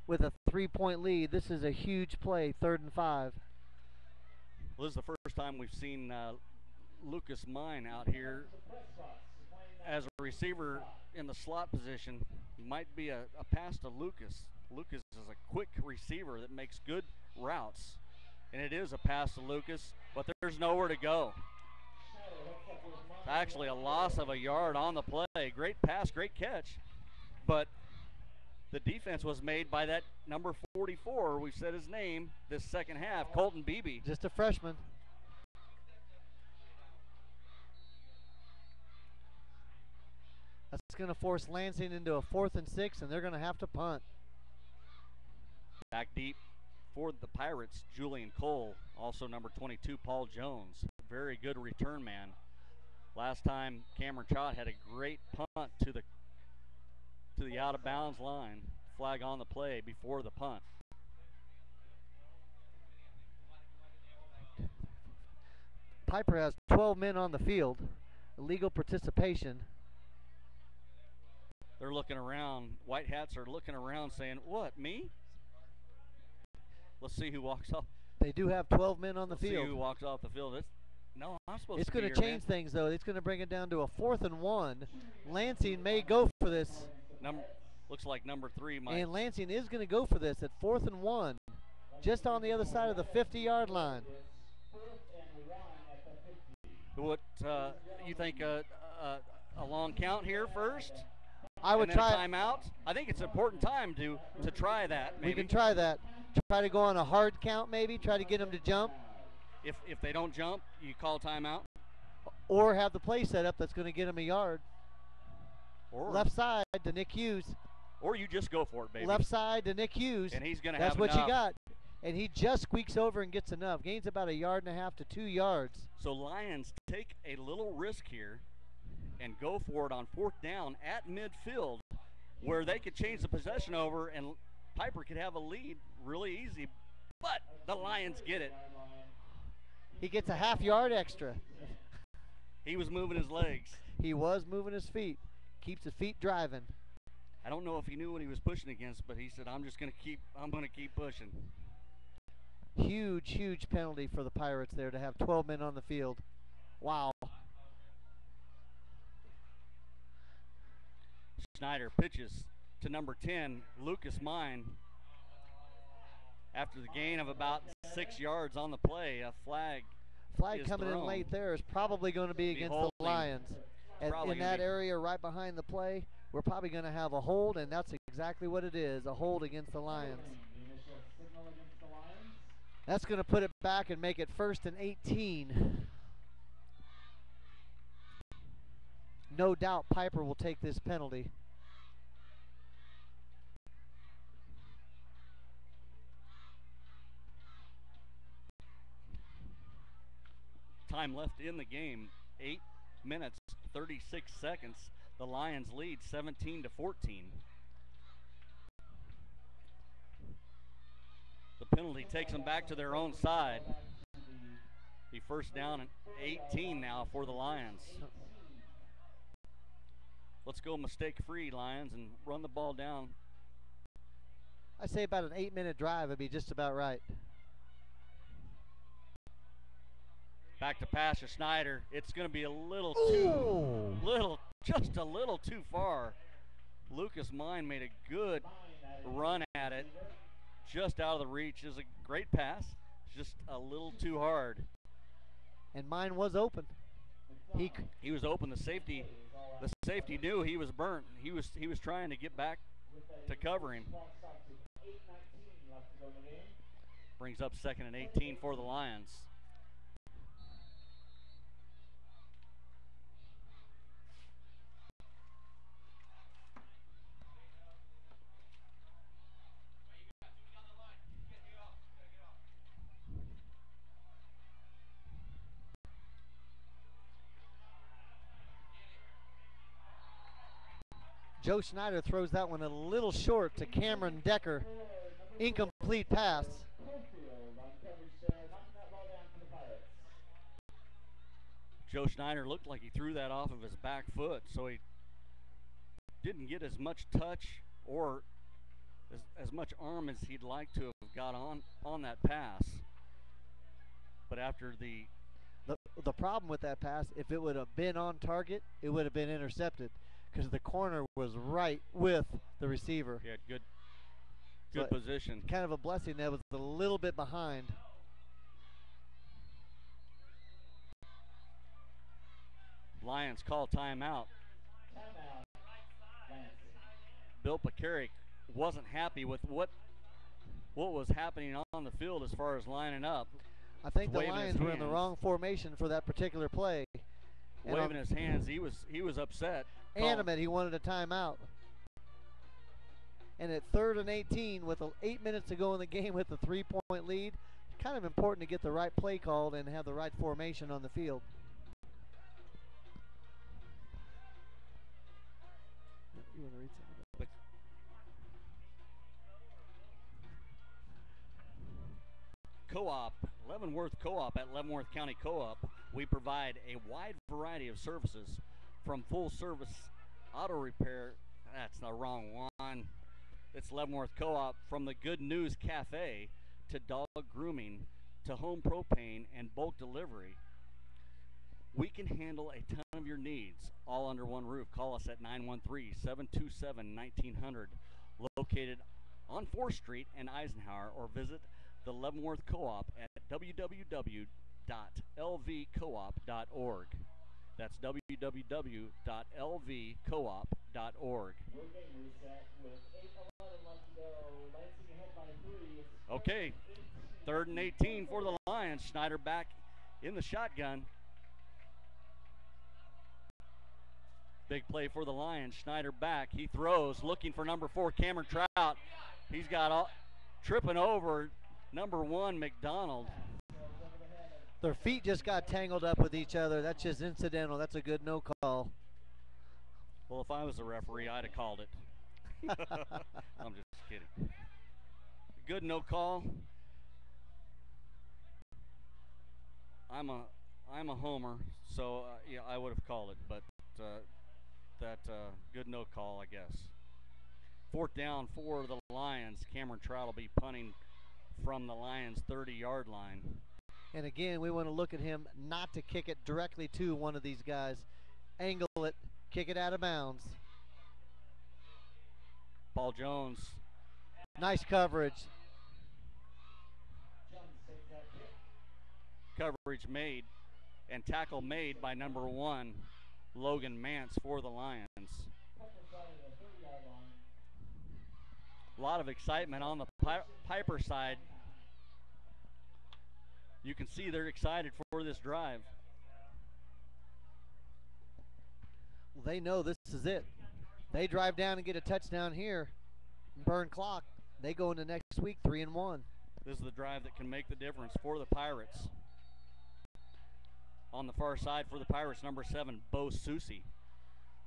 with a 3-point lead. This is a huge play, 3rd and 5. Well, this is the first time we've seen Lucas Mine out here as a receiver in the slot position. Might be a pass to Lucas. Lucas is a quick receiver that makes good routes. And it is a pass to Lucas, but there's nowhere to go. It's actually a loss of a yard on the play. Great pass, great catch. But the defense was made by that number 44, we've said his name, this second half, Colton Beebe. Just a freshman. That's going to force Lansing into a 4th and 6, and they're going to have to punt. Back deep for the Pirates, Julian Cole, also number 22, Paul Jones. Very good return man. Last time, Cameron Trott had a great punt to the out of bounds line. Flag on the play before the punt. Piper has 12 men on the field. Illegal participation. They're looking around. White hats are looking around saying, what, me? Let's see who walks off. They do have 12 men on the field. See who walks off the field. No, I'm supposed it's to be going here, to change things, though. It's going to bring it down to a 4th and 1. Lansing may go for this. Looks like number 3 might. And Lansing is going to go for this at 4th and 1, just on the other side of the 50-yard line. What you think? A long count here first? I would try a timeout. I think it's an important time to try that. Maybe. We can try that. Try to go on a hard count, maybe. Try to get them to jump. If they don't jump, you call timeout. Or have the play set up that's going to get them a yard. Or left side to Nick Hughes. Or you just go for it, baby. Left side to Nick Hughes. And he's going to have enough. That's what you got. And he just squeaks over and gets enough. Gains about 1.5 yards to 2 yards. So Lions take a little risk here and go for it on 4th down at midfield, where they could change the possession over and Piper could have a lead really easy. But the Lions get it. He gets a half yard extra. He was moving his legs. He was moving his feet. Keeps his feet driving. I don't know if he knew what he was pushing against, but he said, I'm going to keep pushing. Huge penalty for the Pirates there to have 12 men on the field. Wow. Schneider pitches to number 10, Lucas Mine. After the gain of about 6 yards on the play, a flag coming in late there is probably going to be against the Lions. In that area right behind the play, we're probably going to have a hold, and that's exactly what it is, a hold against the Lions. That's going to put it back and make it 1st and 18. No doubt Piper will take this penalty. Time left in the game, 8 minutes, 36 seconds. The Lions lead 17-14. The penalty takes them back to their own side. Be 1st down and 18 now for the Lions. Let's go mistake-free, Lions, and run the ball down. I say about an 8-minute drive would be just about right. Back to pass to Schneider. It's going to be a little just a little too far. Lucas Mine made a good run at it. Just out of the reach. Is a great pass. Just a little too hard. And Mine was open. He was open. The safety knew he was burnt. He was trying to get back to cover him. Brings up 2nd and 18 for the Lions. Joe Schneider throws that one a little short to Cameron Decker. Incomplete pass. Joe Schneider looked like he threw that off of his back foot, so he didn't get as much touch or as much arm as he'd like to have got on that pass. But after the problem with that pass, if it would have been on target, it would have been intercepted because the corner was right with the receiver. He had good So position. Kind of a blessing that was a little bit behind. Lions call timeout. Timeout. Lansing. Bill Pekarik wasn't happy with what was happening on the field as far as lining up. I think the Waving his Lions were in the hands. wrong formation for that particular play. And Waving his hands, he was upset. Animate, he wanted a timeout. And at 3rd and 18 with 8 minutes to go in the game with a 3-point lead, kind of important to get the right play called and have the right formation on the field. You want to read something? Co-op, Leavenworth Co-op at Leavenworth County Co-op. We provide a wide variety of services from full service auto repair. That's the wrong one. It's Leavenworth Co-op, from the Good News Cafe to dog grooming to home propane and bulk delivery. We can handle a ton of your needs all under one roof. Call us at 913-727-1900, located on 4th Street and Eisenhower, or visit the Leavenworth Co-op at www.lvcoop.org. That's www.lvcoop.org. Your game reset with 8:11 left to go. Lansing ahead by 3. It's Okay, 3rd and 18 for the Lions. Schneider back in the shotgun. Big play for the Lions. Schneider back. He throws, looking for number 4, Cameron Trout. He's got tripping over number 1, McDonald. Their feet just got tangled up with each other. That's just incidental. That's a good no call. Well, if I was the referee, I'd have called it. I'm just kidding. Good no call. I'm a homer, so yeah, I would have called it, but good no call, I guess. 4th down for the Lions. Cameron Trout will be punting from the Lions' 30-yard line. And again, we want to look at him not to kick it directly to one of these guys. Angle it, kick it out of bounds. Paul Jones. Nice coverage. Coverage made and tackle made by number 1, Logan Mance, for the Lions. A lot of excitement on the Piper side. You can see they're excited for this drive. Well, they know this is it. They drive down and get a touchdown here, burn clock. They go into next week 3-1. This is the drive that can make the difference for the Pirates. On the far side for the Pirates, number 7, Bo Susi.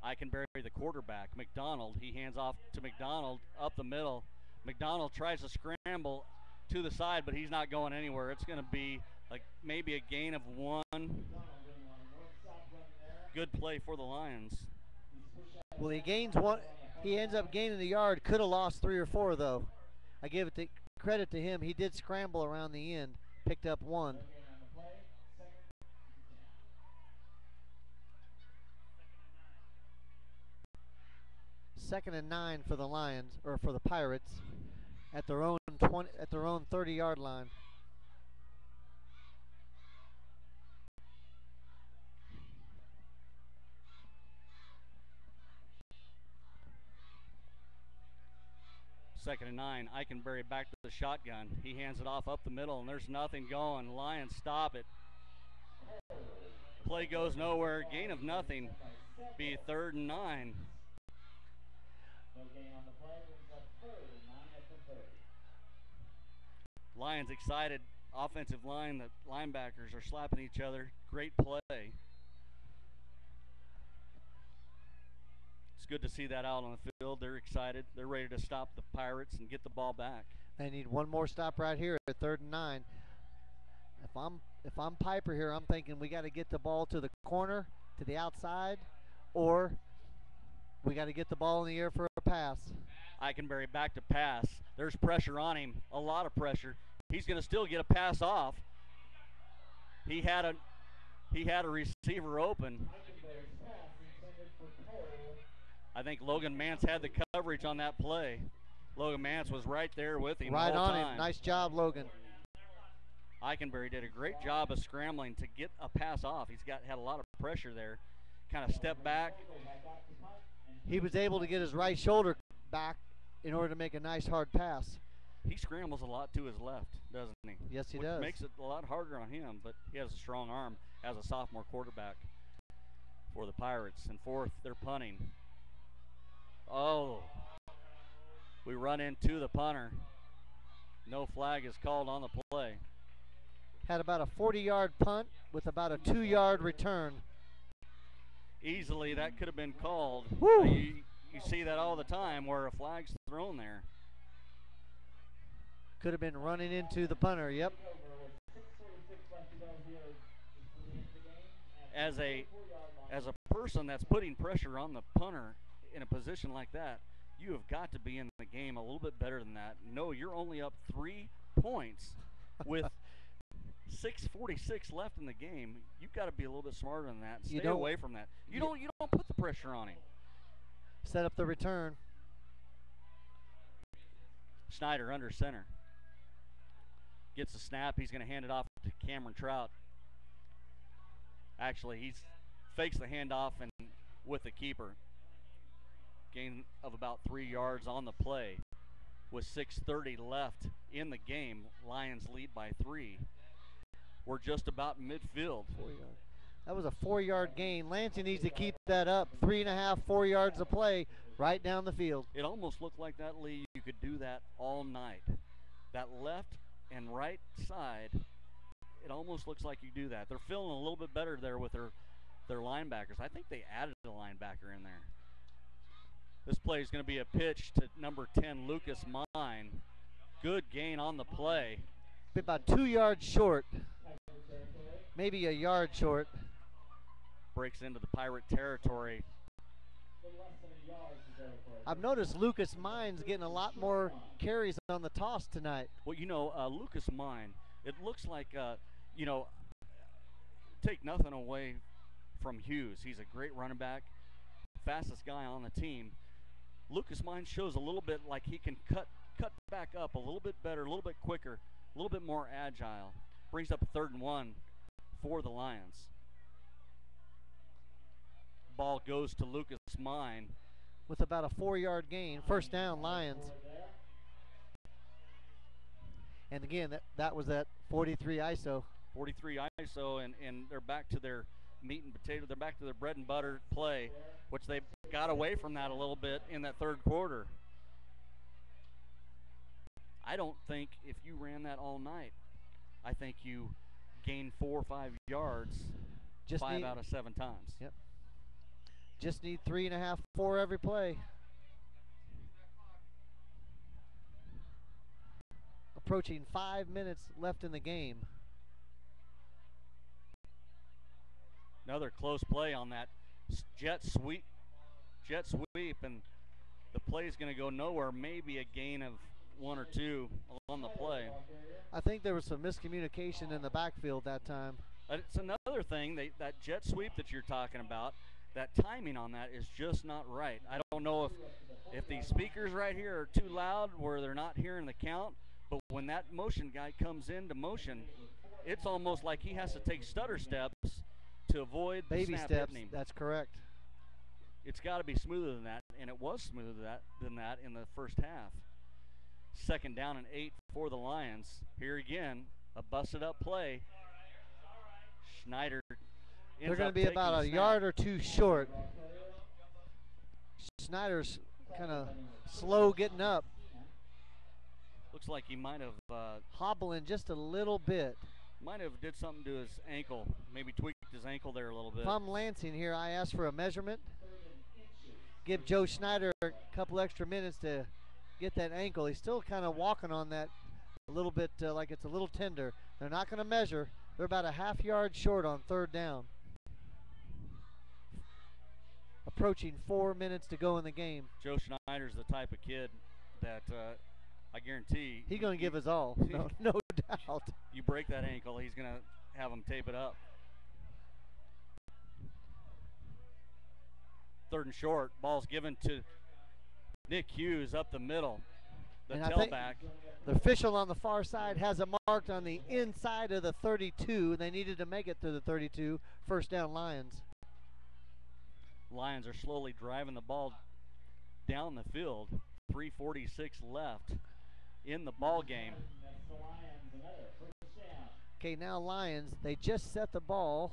Eikenberry, the quarterback. McDonald, he hands off to McDonald up the middle. McDonald tries to scramble to the side, but he's not going anywhere. It's going to be like maybe a gain of 1. Good play for the Lions. Well, he gains 1. He ends up gaining a yard. Could have lost 3 or 4 though. I give it credit to him. He did scramble around the end, picked up 1. 2nd and 9 for the Lions, or for the Pirates, at their own 30-yard line. Second and 9. Eikenberry back to the shotgun. He hands it off up the middle, and there's nothing going. Lions stop it. Play goes nowhere. Gain of nothing. Be 3rd and 9. No gain on the play. Brings up 3rd and 9 at the 30. Lions excited. Offensive line, the linebackers are slapping each other. Great play. It's good to see that out on the field. They're excited. They're ready to stop the Pirates and get the ball back. They need one more stop right here at 3rd and 9. if I'm Piper here, I'm thinking we got to get the ball to the corner, to the outside, or we got to get the ball in the air for a pass. Eikenberry back to pass. There's pressure on him, a lot of pressure. He's going to still get a pass off. He had a receiver open. I think Logan Mance had the coverage on that play. Logan Mance was right there with him. Right the on time. him. Nice job, Logan. Eikenberry did a great job of scrambling to get a pass off. He's had a lot of pressure there. Kind of stepped back. He was able to get his right shoulder back in order to make a nice hard pass. He scrambles a lot to his left, doesn't he? Yes, he Which does. Makes it a lot harder on him, but he has a strong arm as a sophomore quarterback for the Pirates. And fourth, they're punting. Oh, we run into the punter. No flag is called on the play. Had about a 40-yard punt with about a 2-yard return. Easily, that could have been called. You see that all the time where a flag's thrown there. Could have been running into the punter, yep. As a person that's putting pressure on the punter in a position like that, you have got to be in the game a little bit better than that. No, you're only up 3 points with 6:46 left in the game. You've got to be a little bit smarter than that. Stay away from that. You don't put the pressure on him. Set up the return. Schneider under center. Gets the snap. He's going to hand it off to Cameron Trout. Actually, he fakes the handoff and with the keeper. Gain of about 3 yards on the play. With 6:30 left in the game, Lions lead by 3. We're just about midfield. 4 yards. That was a 4-yard gain. Lansing needs to keep that up. 3.5, 4 yards of play right down the field. It almost looked like that, Lee. You could do that all night. That left and right side, it almost looks like you do that. They're feeling a little bit better there with their linebackers. I think they added a linebacker in there. This play is going to be a pitch to number 10, Lucas Mine. Good gain on the play. About 2 yards short. Maybe a yard short. Breaks into the Pirate territory. I've noticed Lucas Mine's getting a lot more carries on the toss tonight. Well, Lucas Mine, it looks like, take nothing away from Hughes. He's a great running back, fastest guy on the team. Lucas Mine shows a little bit like he can cut back up a little bit better, a little bit quicker, a little bit more agile. Brings up a 3rd and 1 for the Lions. Ball goes to Lucas Mine. With about a 4-yard gain. First down, Lions. And again, that was that 43 ISO. 43 ISO, and they're back to their meat and potato. They're back to their bread and butter play, which they got away from that a little bit in that 3rd quarter. I don't think if you ran that all night, I think you gained 4 or 5 yards Just 5 out of 7 times. Yep. Just need 3.5, 4 every play. Approaching 5 minutes left in the game. Another close play on that jet sweep, and the play is going to go nowhere. Maybe a gain of 1 or 2 on the play. I think there was some miscommunication in the backfield that time. It's another thing, that jet sweep that you're talking about, that timing on that is just not right. I don't know if these speakers right here are too loud where they're not hearing the count, but when that motion guy comes into motion, it's almost like he has to take stutter steps to avoid the baby snap steps. hitting him. That's correct. It's got to be smoother than that, and it was smoother than that in the first half. 2nd down and 8 for the Lions. Here again, a busted up play. Schneider They're going to be about a yard or 2 short. Schneider's kind of slow getting up. Looks like he might have hobbling just a little bit. Might have did something to his ankle. Maybe tweaked his ankle there a little bit. If I'm Lansing here, I ask for a measurement. Give Joe Schneider a couple extra minutes to get that ankle. He's still kind of walking on that a little bit like it's a little tender. They're not going to measure. They're about a half yard short on 3rd down. Approaching 4 minutes to go in the game. Joe Schneider's the type of kid that I guarantee he's going to give his all. No doubt. You break that ankle, he's going to have him tape it up. 3rd and short. Ball's given to Nick Hughes up the middle. The tailback. The official on the far side has it marked on the inside of the 32. They needed to make it to the 32. 1st down, Lions. Lions are slowly driving the ball down the field. 3:46 left in the ball game. Okay, now Lions, they just set the ball.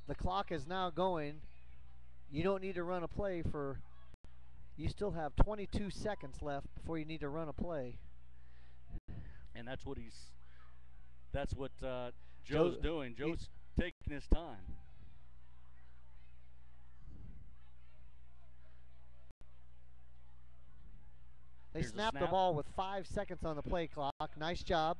The clock is now going. You don't need to run a play for, you still have 22 seconds left before you need to run a play. And that's what Joe's doing. Joe's taking his time. They snapped the ball with 5 seconds on the play clock. Nice job.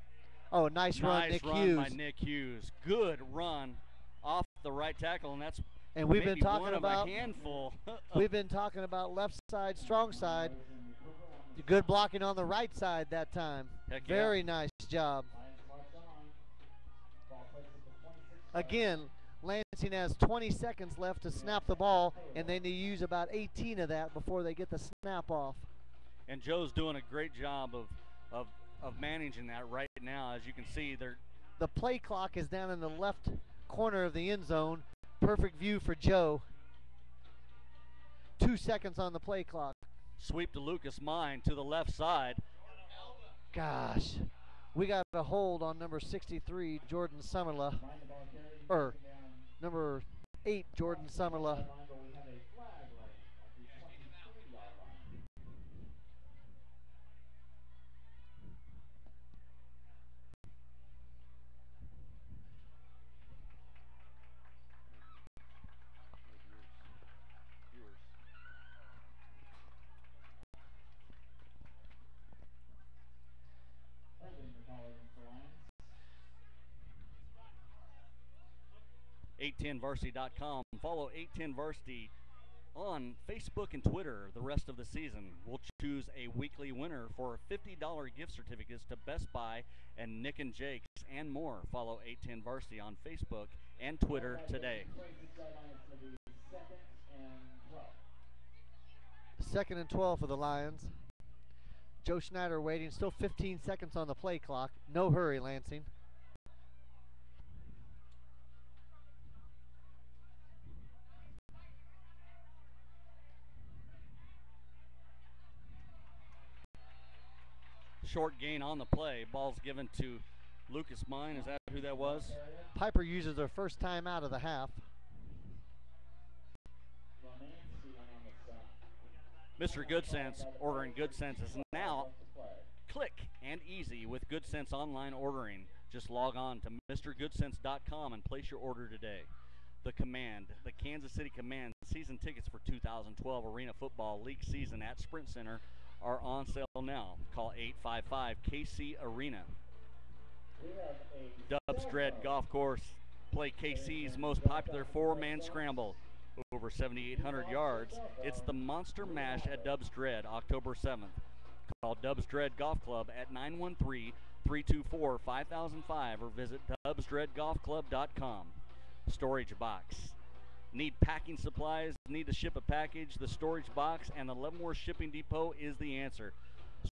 Oh, nice run, Nick run Hughes. by Nick Hughes. Good run off the right tackle, and that's we've been talking about a handful. We've been talking about left side, strong side. Good blocking on the right side that time. Heck Very yeah. nice job. Again, Lansing has 20 seconds left to snap the ball, and they need to use about 18 of that before they get the snap off. And Joe's doing a great job of managing that right now. As you can see, the play clock is down in the left corner of the end zone. Perfect view for Joe. 2 seconds on the play clock. Sweep to Lucas Mine to the left side. Gosh, we got a hold on number 63, Jordan Summerla. Or number 8, Jordan Summerla. .810varsity.com. Follow 810varsity on Facebook and Twitter the rest of the season. We'll choose a weekly winner for $50 gift certificates to Best Buy and Nick and Jake's and more. Follow 810varsity on Facebook and Twitter today. 2nd and 12 for the Lions. Joe Schneider waiting. Still 15 seconds on the play clock. No hurry, Lansing. Short gain on the play. Ball's given to Lucas Mine. Is that who that was? Piper uses their first time out of the half. Mr. Good Sense ordering Good Sense is now click and easy with Good Sense online ordering. Just log on to MrGoodSense.com and place your order today. The Command, the Kansas City Command season tickets for 2012 Arena Football League season at Sprint Center are on sale now. Call 855-KC-ARENA. Dubs Dread Golf Course play KC's most popular 4-man scramble. Over 7,800 yards. It's the Monster Mash at Dubs Dread, October 7th. Call Dubs Dread Golf Club at 913-324-5005 or visit dubsdreadgolfclub.com. Storage Box. Need packing supplies? Need to ship a package? The Storage Box and the Leavenworth Shipping Depot is the answer.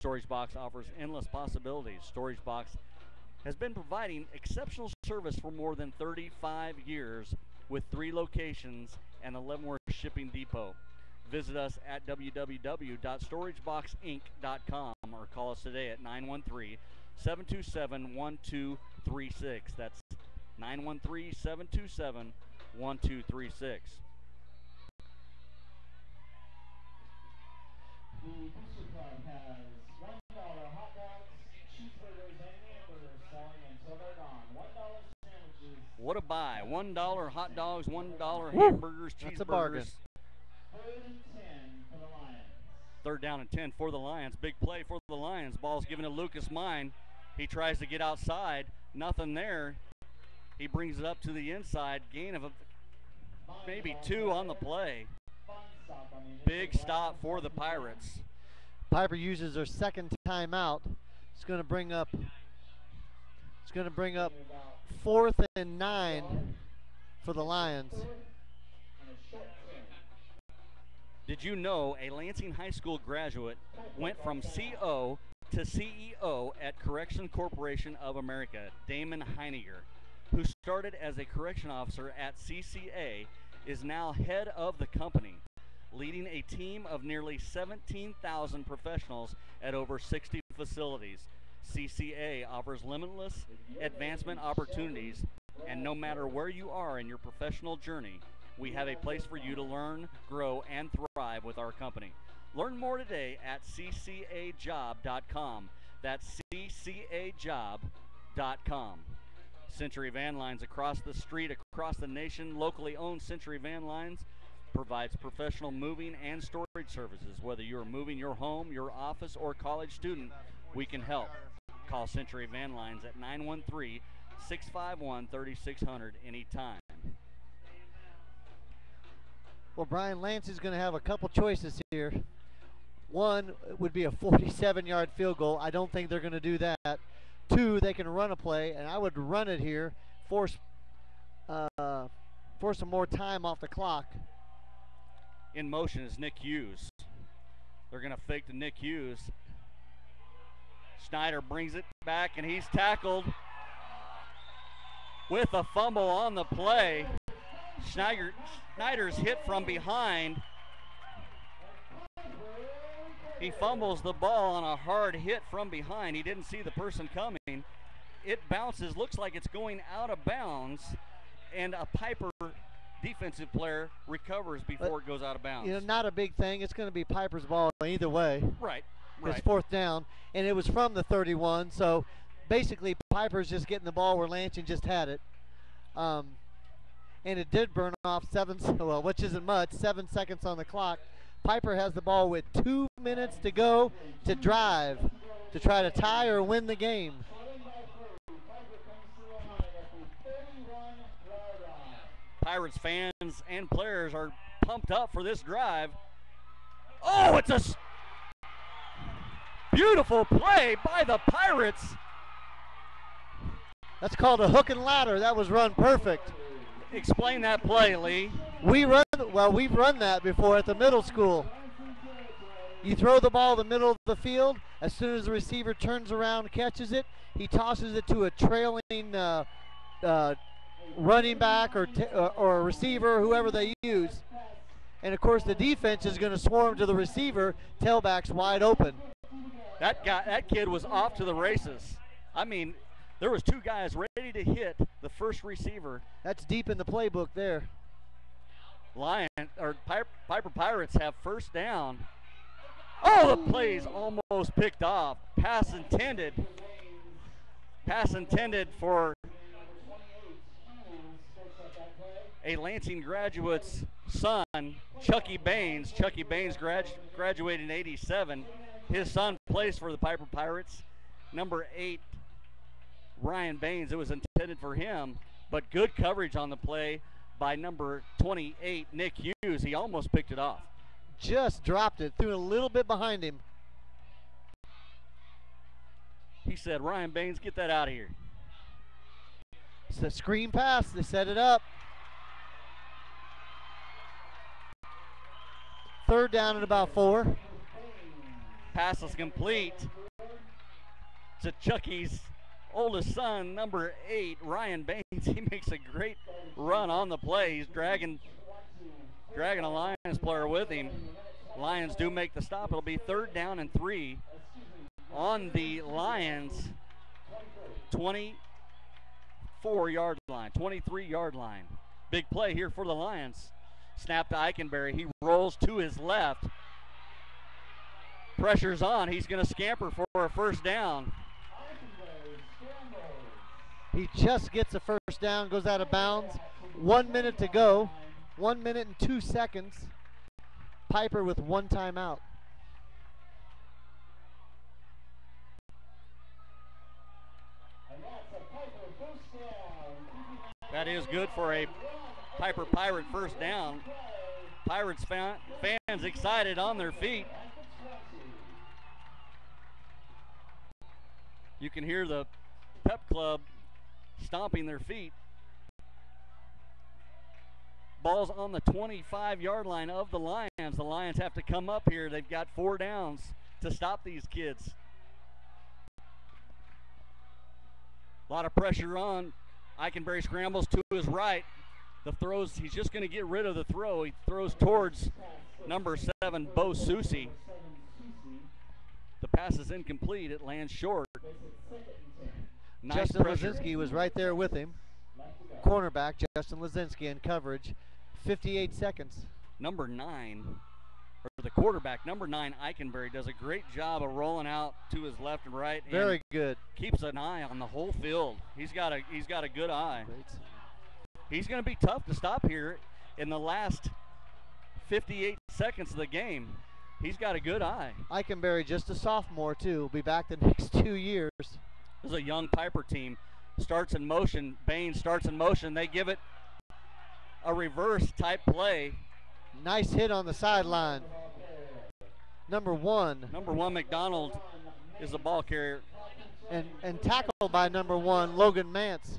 Storage Box offers endless possibilities. Storage Box has been providing exceptional service for more than 35 years with 3 locations and the Leavenworth Shipping Depot. Visit us at www.storageboxinc.com or call us today at 913-727-1236. That's 913-727-1236. The Booster Club has $1 hot dogs, cheeseburgers, and hamburgers selling until they're gone. $1 sandwiches. What a buy. $1 hot dogs, $1 hamburgers, That's a bargain. cheeseburgers. 3rd and 10 for the Lions. 3rd down and 10 for the Lions. Big play for the Lions. Ball's given to Lucas Mine. He tries to get outside. Nothing there. He brings it up to the inside. Gain of maybe 2 on the play. Big stop for the Pirates. Piper uses their second timeout. It's going to bring up 4th and 9 for the Lions. Did you know a Lansing High School graduate went from CO to CEO at Correction Corporation of America? Damon Heiniger, who started as a correction officer at CCA, is now head of the company, leading a team of nearly 17,000 professionals at over 60 facilities. CCA offers limitless advancement opportunities, and no matter where you are in your professional journey, we have a place for you to learn, grow, and thrive with our company. Learn more today at ccajob.com. That's ccajob.com. Century Van Lines across the street, across the nation. Locally owned Century Van Lines provides professional moving and storage services. Whether you're moving your home, your office, or college student, we can help. Call Century Van Lines at 913-651-3600 anytime. Well, Brian, Lance is going to have a couple choices here. One would be a 47-yard field goal. I don't think they're going to do that. 2, they can run a play, and I would run it here, force some more time off the clock. In motion is Nick Hughes. They're going to fake to Nick Hughes. Schneider brings it back, and he's tackled with a fumble on the play. Schneider's hit from behind. He fumbles the ball on a hard hit from behind. He didn't see the person coming. It bounces, looks like it's going out of bounds, and a Piper defensive player recovers before it goes out of bounds. You know, not a big thing. It's going to be Piper's ball either way. Right. It's 4th down, and it was from the 31, so basically Piper's just getting the ball where Lansing just had it. And it did burn off 7, well, which isn't much, 7 seconds on the clock. Piper has the ball with 2 minutes to go to drive to try to tie or win the game. Pirates fans and players are pumped up for this drive. Oh, it's a beautiful play by the Pirates. That's called a hook and ladder. That was run perfect. Explain that play, Lee. We've run that before at the middle school. You throw the ball in the middle of the field. As soon as the receiver turns around and catches it, he tosses it to a trailing running back or a receiver, whoever they use. And of course, the defense is going to swarm to the receiver. Tailback's wide open. That kid was off to the races. I mean, there was 2 guys ready to hit the first receiver. That's deep in the playbook there. Piper Pirates have 1st down. Oh, the play's almost picked off. Pass intended for a Lansing graduate's son, Chucky Baines. Chucky Baines graduated in '87. His son plays for the Piper Pirates. Number 8, Ryan Baines. It was intended for him, but good coverage on the play by number 28, Nick Hughes. He almost picked it off. Just dropped it, threw it a little bit behind him. He said, Ryan Baines, get that out of here. It's a screen pass. They set it up. 3rd down and about 4. Pass is complete to Chucky's oldest son, number 8, Ryan Baines. He makes a great run on the play. He's dragging a Lions player with him. Lions do make the stop. It'll be 3rd down and 3 on the Lions 24-yard line, 23-yard line. Big play here for the Lions. Snap to Eichenberry. He rolls to his left. Pressure's on. He's going to scamper for a 1st down. He just gets a 1st down, goes out of bounds. 1 minute to go. 1 minute and 2 seconds. Piper with 1 timeout. That is good for a Piper Pirate first down. Pirates fans excited on their feet. You can hear the Pep Club stomping their feet. Ball's on the 25-yard line of the Lions. The Lions have to come up here. They've got 4 downs to stop these kids. A lot of pressure on. Eikenberry scrambles to his right. The throws, he's just going to get rid of the throw. He throws towards number 7, Bo Susi. The pass is incomplete. It lands short. Nice Justin pressure. Lazinski was right there with him. Cornerback Justin Lazinski in coverage. 58 seconds. Number 9, or the quarterback, number 9, Eikenberry, does a great job of rolling out to his left and right. Very good. Keeps an eye on the whole field. He's got a good eye. Great. He's going to be tough to stop here in the last 58 seconds of the game. He's got a good eye. Eikenberry, just a sophomore, too. Will be back the next 2 years. This is a young Piper team. Starts in motion. Baines starts in motion. They give it a reverse type play. Nice hit on the sideline. Number 1. Number 1, McDonald, is the ball carrier. And tackled by number 1, Logan Mance.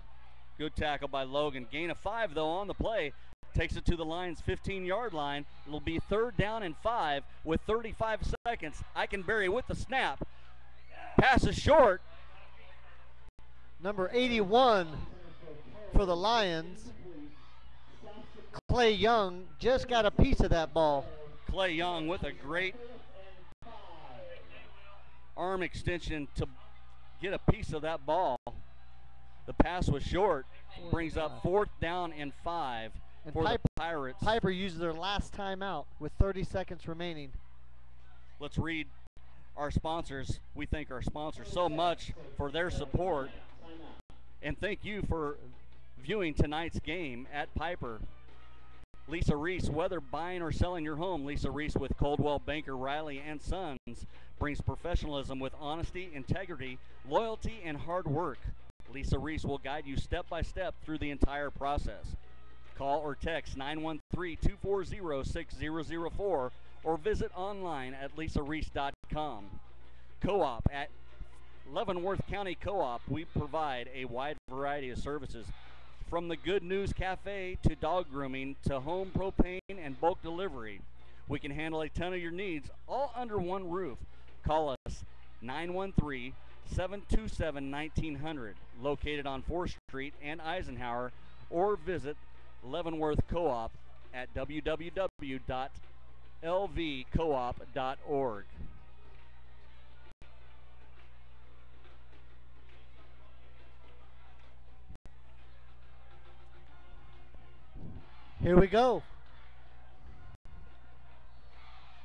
Good tackle by Logan. Gain of 5, though, on the play. Takes it to the Lions' 15-yard line. It'll be 3rd down and 5 with 35 seconds. Eikenberry with the snap. Pass is short. Number 81 for the Lions, Clay Young, just got a piece of that ball. Clay Young with a great arm extension to get a piece of that ball. The pass was short. Brings up 4th down and 5 for the Pirates. Piper uses their last timeout with 30 seconds remaining. Let's read our sponsors. We thank our sponsors so much for their support. And thank you for viewing tonight's game at Piper. Lisa Reese, whether buying or selling your home, Lisa Reese with Coldwell Banker Riley and Sons brings professionalism with honesty, integrity, loyalty, and hard work. Lisa Reese will guide you step by step through the entire process. Call or text 913-240-6004 or visit online at lisareese.com. Co-op at Leavenworth County Co-op, we provide a wide variety of services, from the Good News Cafe to dog grooming to home propane and bulk delivery. We can handle a ton of your needs all under one roof. Call us 913-727-1900, located on 4th Street and Eisenhower, or visit Leavenworth Co-op at www.lvcoop.org. Here we go.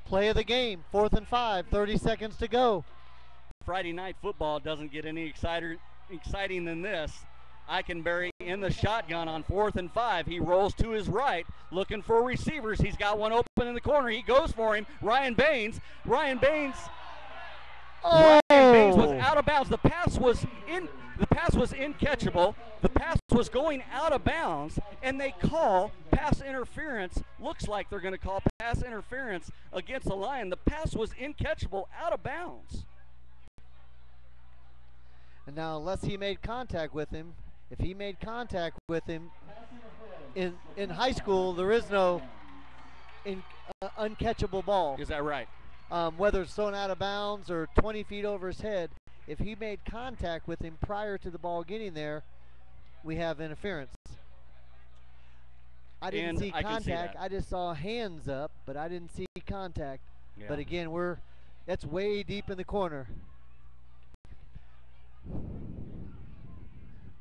Play of the game, 4th and 5, 30 seconds to go. Friday night football doesn't get any exciting than this. Eikenberry in the shotgun on 4th and 5. He rolls to his right, looking for receivers. He's got one open in the corner. He goes for him. Ryan Baines was out of bounds. The pass was incatchable. The pass was going out of bounds, and they call pass interference. Looks like they're going to call pass interference against the Lion. The pass was incatchable, out of bounds. And now, unless he made contact with him, if he made contact with him in high school, there is no uncatchable ball. Is that right? Whether it's thrown out of bounds or 20 feet over his head, if he made contact with him prior to the ball getting there, we have interference. I didn't see contact. I just saw hands up, but I didn't see contact. Yeah. But again, that's way deep in the corner.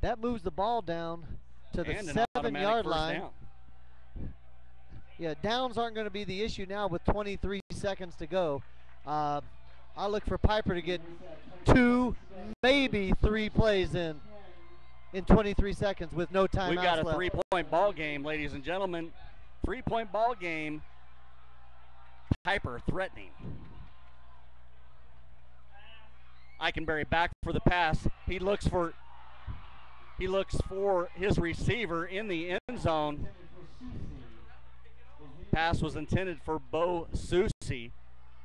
That moves the ball down to the 7-yard line. Down. Yeah, downs aren't going to be the issue now with 23 seconds to go. I'll look for Piper to get 2, maybe 3 plays in 23 seconds with no timeouts left. We've got a 3-point ball game, ladies and gentlemen. 3-point ball game. Piper threatening. Eikenberry back for the pass. He looks for He looks for his receiver in the end zone. Pass was intended for Bo Susi.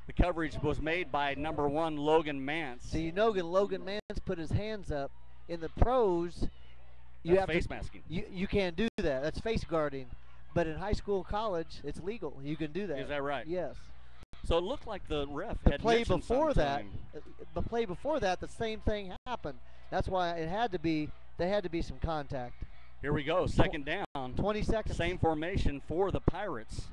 The coverage was made by number 1, Logan Mance. So you know Logan Mance put his hands up. In the pros, That's face masking. You can't do that. That's face guarding. But in high school, college, it's legal. You can do that. Is that right? Yes. So it looked like the ref The had play mentioned before something that, to him. the play before that, the same thing happened. That's why it had to be. There had to be some contact. Here we go. Second down. 20 seconds. Same formation for the Pirates.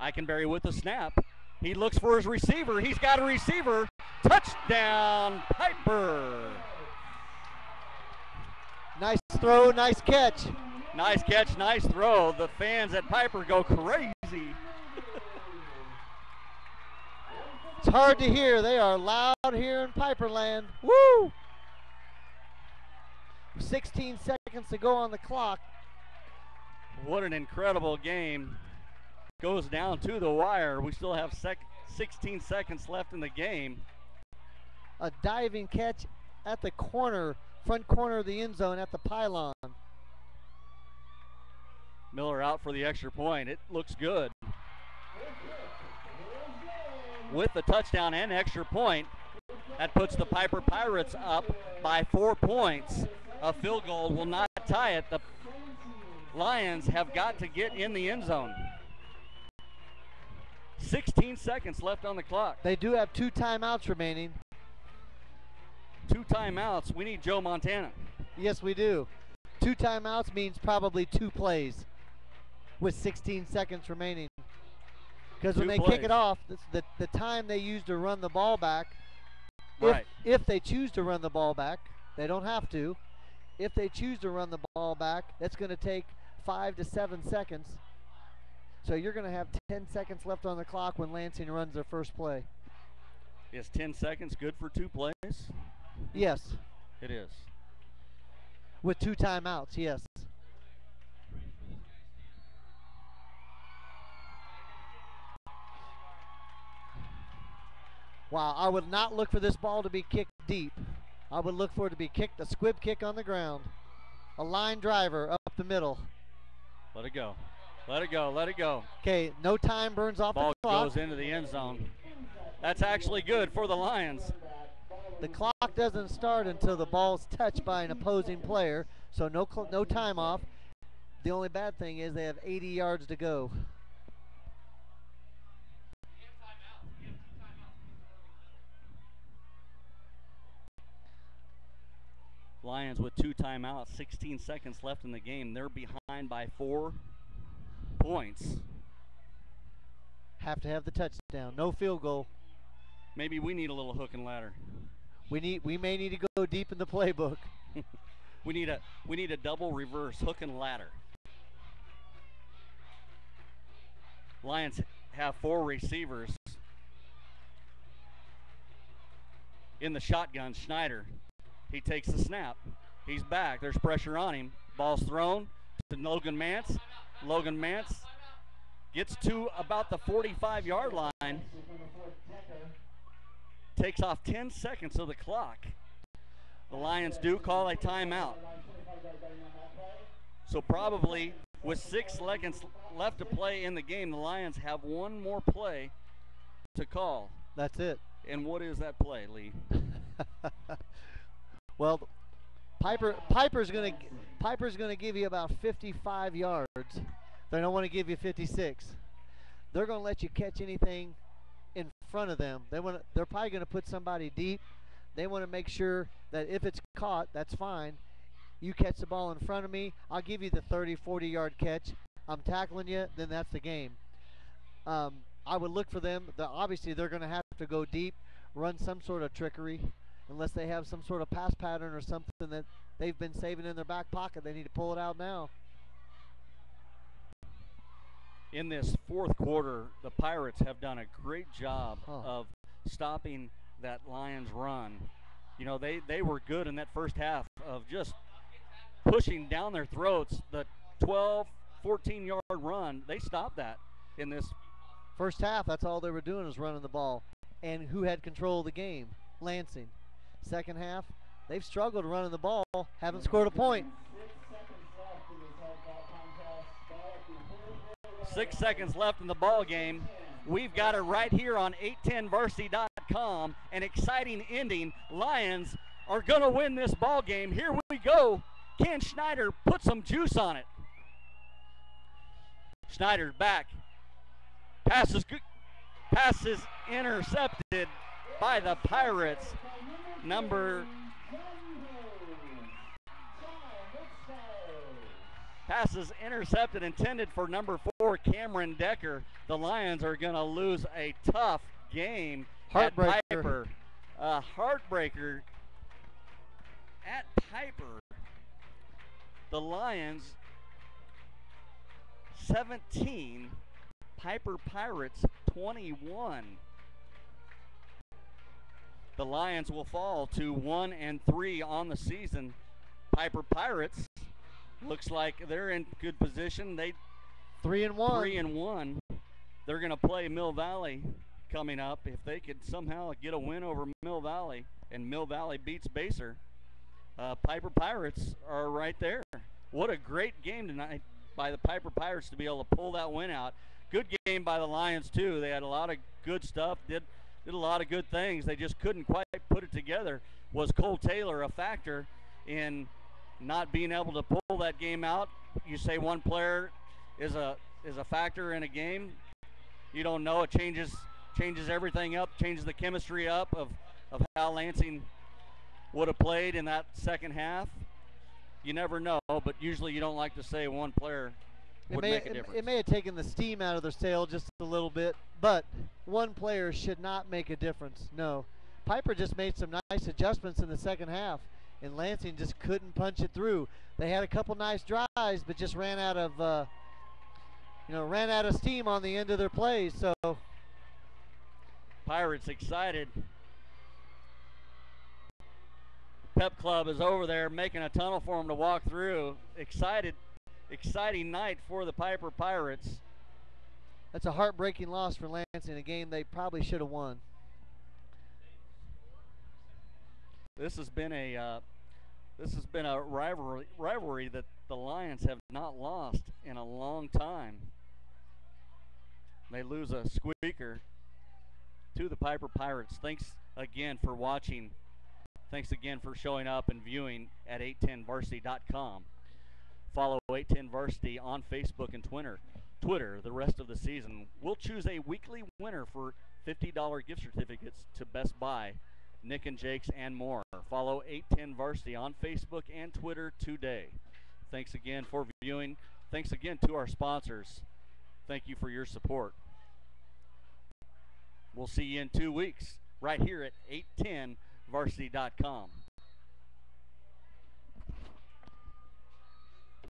Eikenberry with the snap. He looks for his receiver. He's got a receiver. Touchdown, Piper. Nice throw, nice catch. Nice catch, nice throw. The fans at Piper go crazy. It's hard to hear. They are loud here in Piperland. Woo! 16 seconds to go on the clock. What an incredible game. Goes down to the wire. We still have 16 seconds left in the game. A diving catch at the corner, front corner of the end zone at the pylon. Miller out for the extra point. It looks good. With the touchdown and extra point, that puts the Piper Pirates up by 4 points. A field goal will not tie it. The Lions have got to get in the end zone. 16 seconds left on the clock. They do have 2 timeouts remaining. 2 timeouts. We need Joe Montana. Yes, we do. 2 timeouts means probably 2 plays with 16 seconds remaining. Because when they kick it off, the time they use to run the ball back, if they choose to run the ball back, they don't have to. If they choose to run the ball back, that's going to take 5 to 7 seconds. So you're going to have 10 seconds left on the clock when Lansing runs their first play. Is 10 seconds good for 2 plays? Yes. It is. With 2 timeouts, yes. Wow, I would not look for this ball to be kicked deep. I would look for it to be kicked, a squib kick on the ground. A line driver up the middle. Let it go. Let it go. Let it go. Okay, no time burns off Ball the clock. goes into the end zone. That's actually good for the Lions. The clock doesn't start until the ball's touched by an opposing player, so no time off. The only bad thing is they have 80 yards to go. Lions with 2 timeouts, 16 seconds left in the game. They're behind by 4 points. Have to have the touchdown. No field goal. Maybe we need a little hook and ladder. We may need to go deep in the playbook. we need a double reverse hook and ladder. Lions have 4 receivers. In the shotgun, Schneider. He takes the snap. He's back. There's pressure on him. Ball's thrown to Logan Mance. Logan Mance gets to about the 45-yard line. Takes off 10 seconds of the clock. The Lions do call a timeout. So probably with 6 seconds left to play in the game, the Lions have 1 more play to call. That's it. And what is that play, Lee? Well, Piper's gonna give you about 55 yards. They don't want to give you 56. They're gonna let you catch anything in front of them. They're probably gonna put somebody deep. They want to make sure that if it's caught, that's fine. You catch the ball in front of me, I'll give you the 30, 40-yard catch. I'm tackling you, then that's the game. I would look for them. Obviously, they're going to have to go deep, run some sort of trickery, unless they have some sort of pass pattern or something that they've been saving in their back pocket. They need to pull it out now. In this 4th quarter, the Pirates have done a great job of stopping that Lions run. You know, they were good in that first half of just pushing down their throats. The 12, 14-yard run, they stopped that in this first half. That's all they were doing was running the ball. And who had control of the game? Lansing. Second half, they've struggled running the ball, haven't scored a point. 6 seconds left in the ball game. We've got it right here on 810varsity.com. An exciting ending. Lions are going to win this ball game. Here we go. Ken Schneider put some juice on it. Schneider back. Passes intercepted by the Pirates. Passes intercepted, intended for number 4, Cameron Decker. The Lions are going to lose a tough game at Piper. A heartbreaker at Piper. The Lions 17, Piper Pirates 21. The Lions will fall to 1-3 on the season. Piper Pirates looks like they're in good position. They 3-1. 3-1. They're going to play Mill Valley coming up. If they could somehow get a win over Mill Valley and Mill Valley beats Baser, Piper Pirates are right there. What a great game tonight by the Piper Pirates to be able to pull that win out. Good game by the Lions too. They had a lot of good stuff, did a lot of good things. They just couldn't quite put it together. Was Cole Taylor a factor in not being able to pull that game out? You say one player is a factor in a game. You don't know. It changes everything up, changes the chemistry up of how Lansing would have played in that second half. You never know, but usually you don't like to say one player would make a difference. It may have taken the steam out of their sail just a little bit, but one player should not make a difference. No. Piper just made some nice adjustments in the second half, and Lansing just couldn't punch it through. They had a couple nice drives, but just ran out of steam on the end of their plays. So Pirates excited. Pep Club is over there making a tunnel for them to walk through. Exciting night for the Piper Pirates. That's a heartbreaking loss for Lansing, a game they probably should have won. This has been a rivalry that the Lions have not lost in a long time. They lose a squeaker to the Piper Pirates. Thanks again for watching. Thanks again for showing up and viewing at 810varsity.com. Follow 810varsity on Facebook and Twitter the rest of the season. We'll choose a weekly winner for $50 gift certificates to Best Buy, Nick and Jake's, and more. Follow 810varsity on Facebook and Twitter today. Thanks again for viewing. Thanks again to our sponsors. Thank you for your support. We'll see you in 2 weeks right here at 810varsity.com.